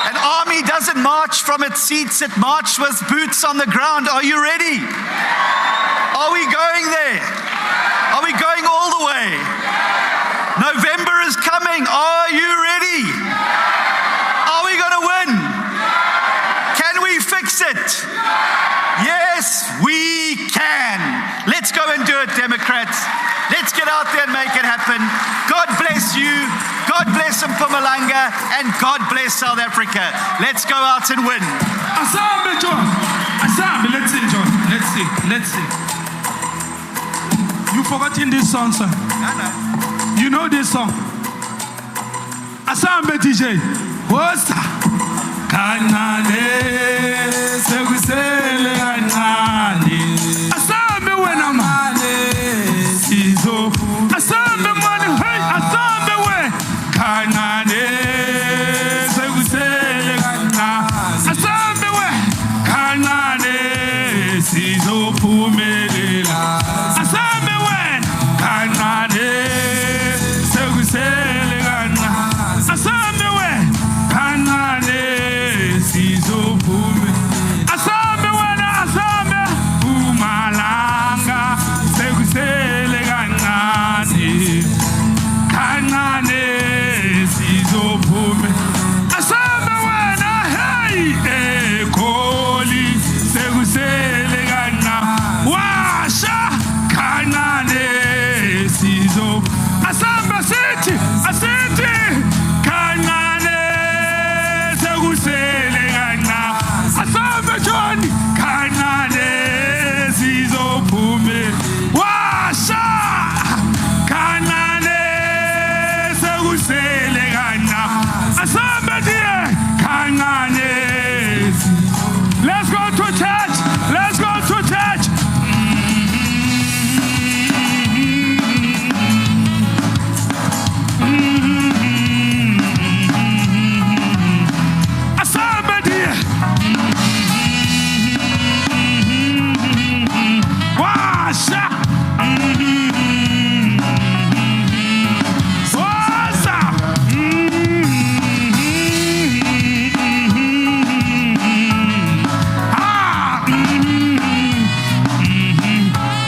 An army doesn't march from its seats, it marches with boots on the ground. Are you ready? Are we going there? Are we going all the way? November is coming. Are you ready? Are we going to win? Can we fix it? Yes, we can. Let's go and do it, Democrats. Let's get out there and make it happen. God bless you. God bless Mpumalanga, and God bless South Africa. Let's go out and win. Asambe, John. Asambe, let's sing, John. Let's sing. Let's sing. You forgotten this song, sir? No. You know this song? Asambe, DJ. What's that? Kanane, segusele kanane. Asambe wena mane, sizo. Asambe mane, hey, asambe we. Kanane, segusele kanane. Asambe we. Kanane, sizo pumelela. Asambe we. Kanane, segusele kanane. Asambe we. Kanane. Asambe wena asambe Mpumalanga sekusele kancane kancane sizophume asambe wena hey ekholi sekusele kancane washa kancane sizo asambe sithi kancane sekusele asambe John kanane sizophume washa kanane sekusele kana asambe die kanane. Let's go to church. Let's go to church. Asambe die Washa. Wasa.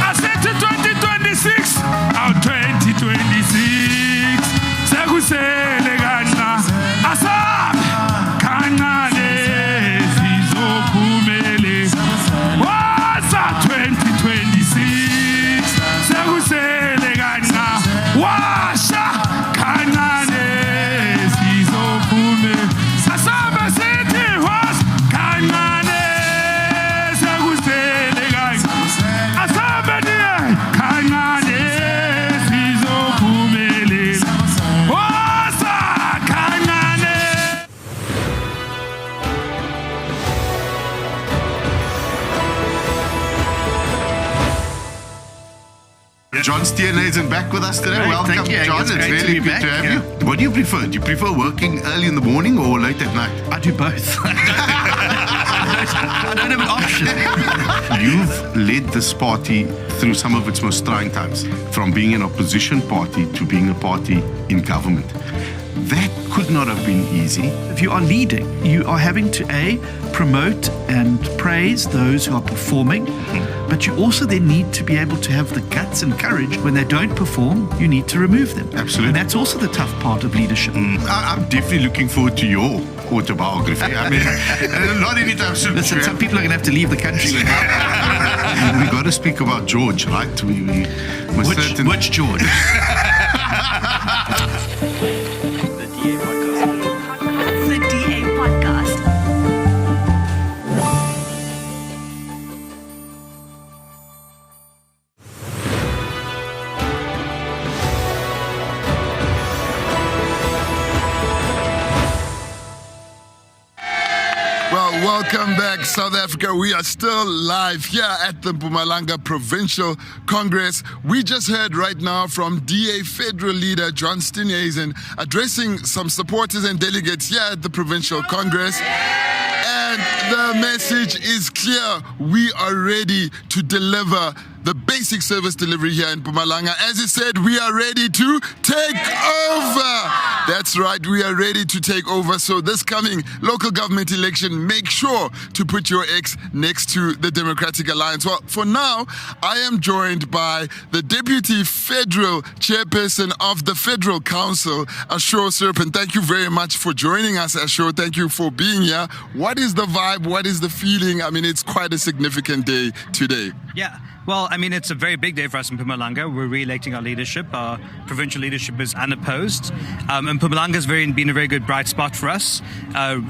I said to 2026. Our 2026. Sekusele kana. Asam. Kanane. Sizophumele. Wasa 2026. Sekusele kana. Washa. Kanane. Sizophume. Asame sithi was. Kanane. Sekusele kana. Asame die. Kanane. Sizophumele. Wasa. Kanane. John Steenhuisen back with us today. Great, Welcome, thank you. John. It's great to really be good back, to have yeah. you. What do you prefer? Do you prefer working early in the morning or late at night? I do both. I don't have an option. You've led this party through some of its most trying times, from being an opposition party to being a party in government. That could not have been easy. If you are leading, you are having to promote and praise those who are performing, but you also then need to be able to have the guts and courage when they don't perform. You need to remove them. Absolutely. And that's also the tough part of leadership. I'm definitely looking forward to your autobiography. I mean, not anytime soon. Listen, some people are going to have to leave the country without. We got to speak about George, right? We must Which George? The DA Podcast. Welcome back, South Africa. We are still live here at the Mpumalanga Provincial Congress. We just heard right now from DA Federal Leader John Steenhuisen addressing some supporters and delegates here at the Provincial Congress. And the message is clear. We are ready to deliver the basic service delivery here in Mpumalanga. As he said, we are ready to take over. That's right, we are ready to take over. So this coming local government election, make sure to put your X next to the Democratic Alliance. Well, for now, I am joined by the Deputy Federal Chairperson of the Federal Council, Ashore Serpent. Thank you very much for joining us, Ashore. Thank you for being here. What is the vibe? What is the feeling? I mean, it's quite a significant day today. Yeah. Well, I mean, it's a very big day for us in Mpumalanga. We're re-electing our leadership. Our provincial leadership is unopposed. And Mpumalanga has been a very good bright spot for us.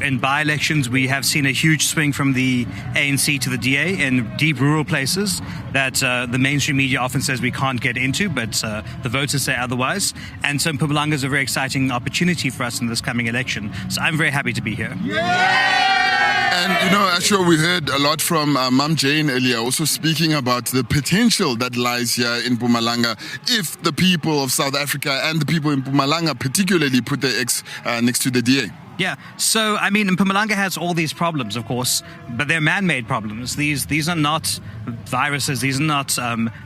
In by-elections, we have seen a huge swing from the ANC to the DA in deep rural places that the mainstream media often says we can't get into, but the voters say otherwise. And so Mpumalanga is a very exciting opportunity for us in this coming election. So I'm very happy to be here. And, you know, Ashore, we heard a lot from Mum Jane earlier, also speaking about the potential that lies here in Mpumalanga if the people of South Africa and the people in Mpumalanga particularly put their X next to the DA. Yeah, so I mean, Mpumalanga has all these problems, of course, but they're man-made problems. These are not viruses. These are not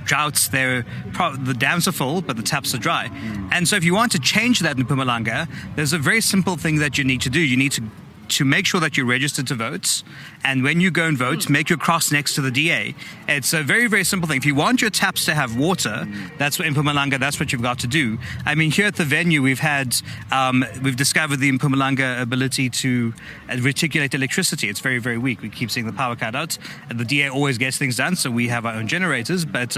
droughts. The dams are full, but the taps are dry. And so if you want to change that in Mpumalanga, there's a very simple thing that you need to do. You need to make sure that you're registered to vote, and when you go and vote, make your cross next to the DA. It's a very, very simple thing. If you want your taps to have water, that's what in Mpumalanga, that's what you've got to do. I mean, here at the venue, we've discovered the Mpumalanga ability to reticulate electricity. It's very, very weak. We keep seeing the power cut out, and the DA always gets things done, so we have our own generators, but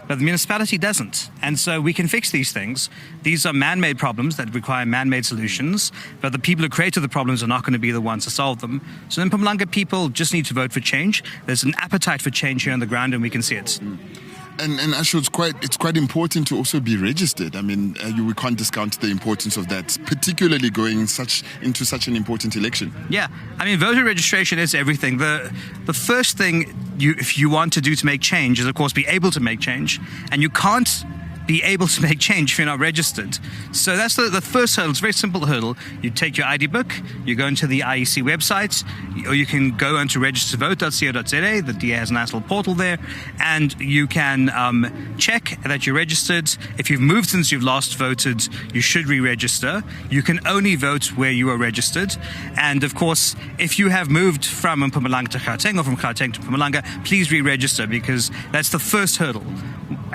the municipality doesn't. And so we can fix these things. These are man-made problems that require man-made solutions, but the people who created the problems are not going to be the ones to solve them. So in Mpumalanga, people just need to vote for change. There's an appetite for change here on the ground, and we can see it. And Ashore, it's quite important to also be registered. I mean, we can't discount the importance of that, particularly going into such an important election. Yeah, I mean, voter registration is everything. The first thing if you want to do to make change is, of course, be able to make change, and you can't be able to make change if you're not registered. So that's the first hurdle. It's a very simple hurdle. You take your ID book, you go into the IEC website, or you can go onto registervote.co.za. The DA has a nice little portal there, and you can check that you're registered. If you've moved since you've last voted, you should re-register. You can only vote where you are registered. And of course, if you have moved from Mpumalanga to Gauteng or from Gauteng to Mpumalanga, please re-register, because that's the first hurdle.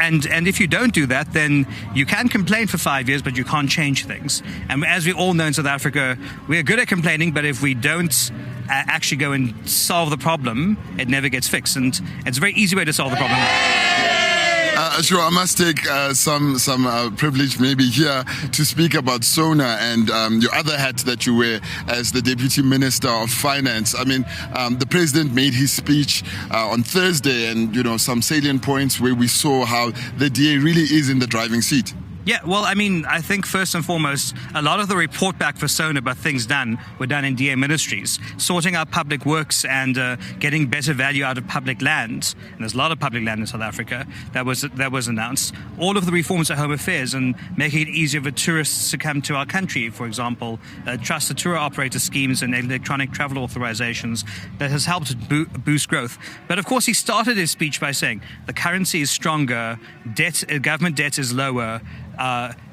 And if you don't do that, then you can complain for 5 years, but you can't change things. And as we all know in South Africa, we are good at complaining, but if we don't actually go and solve the problem, it never gets fixed. And it's a very easy way to solve the problem. Sure, I must take some privilege maybe here to speak about SONA and your other hat that you wear as the Deputy Minister of Finance. I mean, the President made his speech on Thursday, and, you know, some salient points where we saw how the DA really is in the driving seat. Yeah, well, I mean, I think first and foremost, a lot of the report back for SONA about things done were done in DA ministries, sorting out public works and getting better value out of public land. And there's a lot of public land in South Africa that was announced. All of the reforms at Home Affairs and making it easier for tourists to come to our country, for example, trusted tour operator schemes and electronic travel authorizations, that has helped boost growth. But of course, he started his speech by saying the currency is stronger, government debt is lower,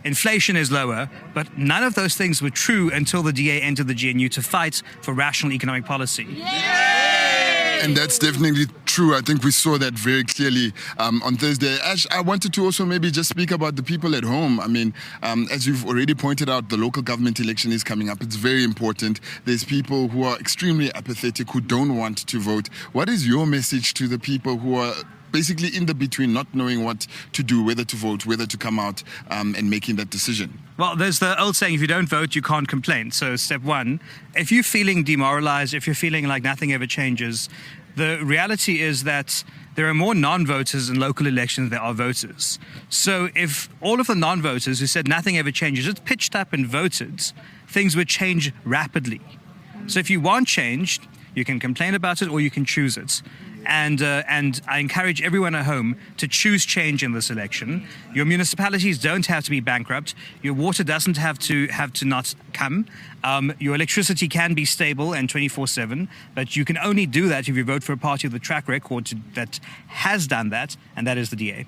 inflation is lower, but none of those things were true until the DA entered the GNU to fight for rational economic policy. And that's definitely true. I think we saw that very clearly on Thursday. Ash, I wanted to also maybe just speak about the people at home. I mean, as you've already pointed out, the local government election is coming up. It's very important. There's people who are extremely apathetic, who don't want to vote. What is your message to the people who are basically in the between, not knowing what to do, whether to vote, whether to come out and making that decision? Well, there's the old saying, if you don't vote, you can't complain. So step one, if you're feeling demoralized, if you're feeling like nothing ever changes, the reality is that there are more non-voters in local elections than there are voters. So if all of the non-voters who said nothing ever changes just pitched up and voted, things would change rapidly. So if you want change, You can complain about it or you can choose it. And I encourage everyone at home to choose change in this election. Your municipalities don't have to be bankrupt. Your water doesn't have to not come. Your electricity can be stable and 24/7, but you can only do that if you vote for a party with a track record that has done that, and that is the DA.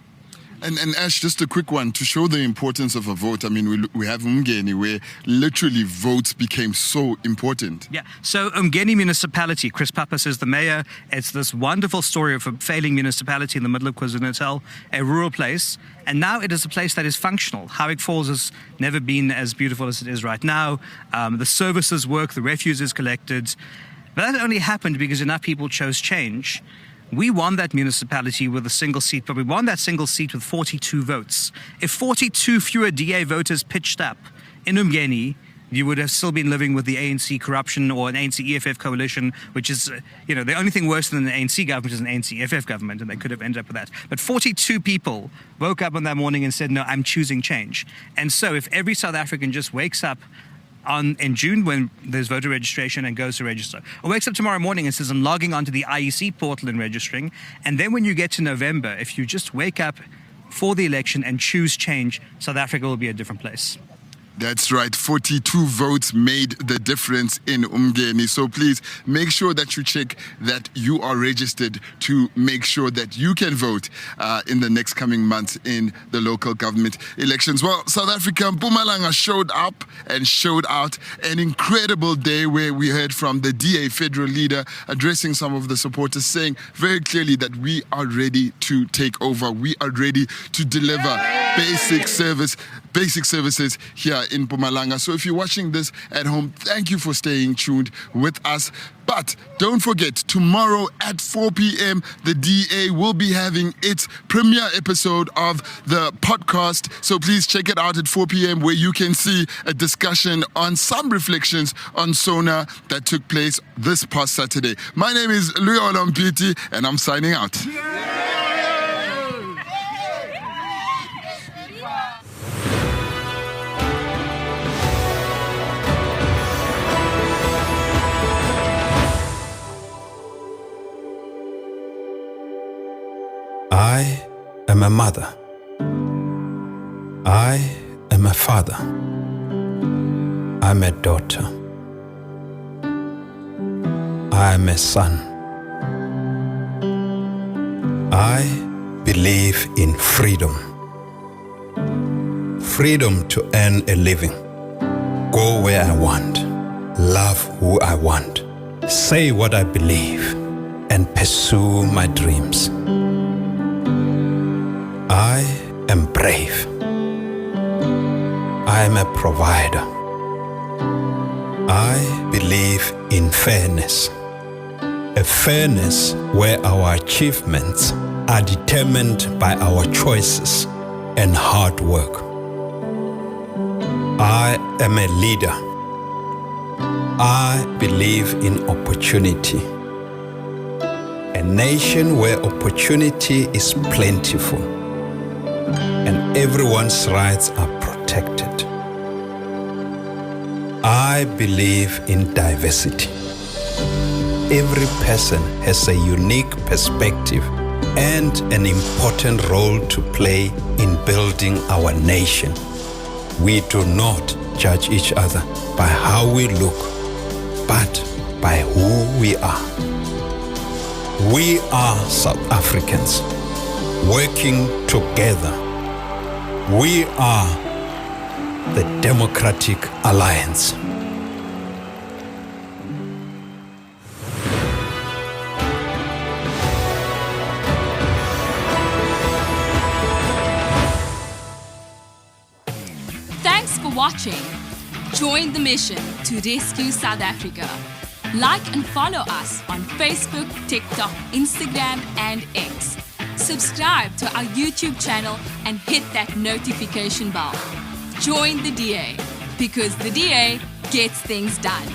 And Ash, just a quick one to show the importance of a vote. I mean, we have Umgeni where literally votes became so important. Yeah. So Umgeni municipality, Chris Pappas is the mayor. It's this wonderful story of a failing municipality in the middle of KwaZulu-Natal, a rural place. And now it is a place that is functional. Howick Falls has never been as beautiful as it is right now. The services work, the refuse is collected. But that only happened because enough people chose change. We won that municipality with a single seat, but we won that single seat with 42 votes. If 42 fewer DA voters pitched up in Umgeni, you would have still been living with the ANC corruption or an ANC EFF coalition, which is, the only thing worse than an ANC government is an ANC EFF government, and they could have ended up with that. But 42 people woke up on that morning and said, no, I'm choosing change. And so if every South African just wakes up in June when there's voter registration and goes to register, or wakes up tomorrow morning and says, I'm logging onto the IEC portal and registering, and then when you get to November, if you just wake up for the election and choose change, South Africa will be a different place. That's right. 42 votes made the difference in Umgeni. So please make sure that you check that you are registered to make sure that you can vote in the next coming months in the local government elections. Well, South Africa, Mpumalanga showed up and showed out. An incredible day where we heard from the DA federal leader addressing some of the supporters, saying very clearly that we are ready to take over. We are ready to deliver basic services here in Mpumalanga. So if you're watching this at home, thank you for staying tuned with us. But don't forget, tomorrow at 4 p.m., the DA will be having its premiere episode of the podcast. So please check it out at 4 p.m. where you can see a discussion on some reflections on SONA that took place this past Saturday. My name is Louis Olampiti and I'm signing out. I am a mother. I am a father. I'm a daughter. I am a son. I believe in freedom. Freedom to earn a living. Go where I want. Love who I want. Say what I believe and pursue my dreams. I am brave. I am a provider. I believe in fairness. A fairness where our achievements are determined by our choices and hard work. I am a leader. I believe in opportunity. A nation where opportunity is plentiful and everyone's rights are protected. I believe in diversity. Every person has a unique perspective and an important role to play in building our nation. We do not judge each other by how we look, but by who we are. We are South Africans working together. We are the Democratic Alliance. Thanks for watching. Join the mission to rescue South Africa. Like and follow us on Facebook, TikTok, Instagram, and X. Subscribe to our YouTube channel and hit that notification bell. Join the DA, because the DA gets things done.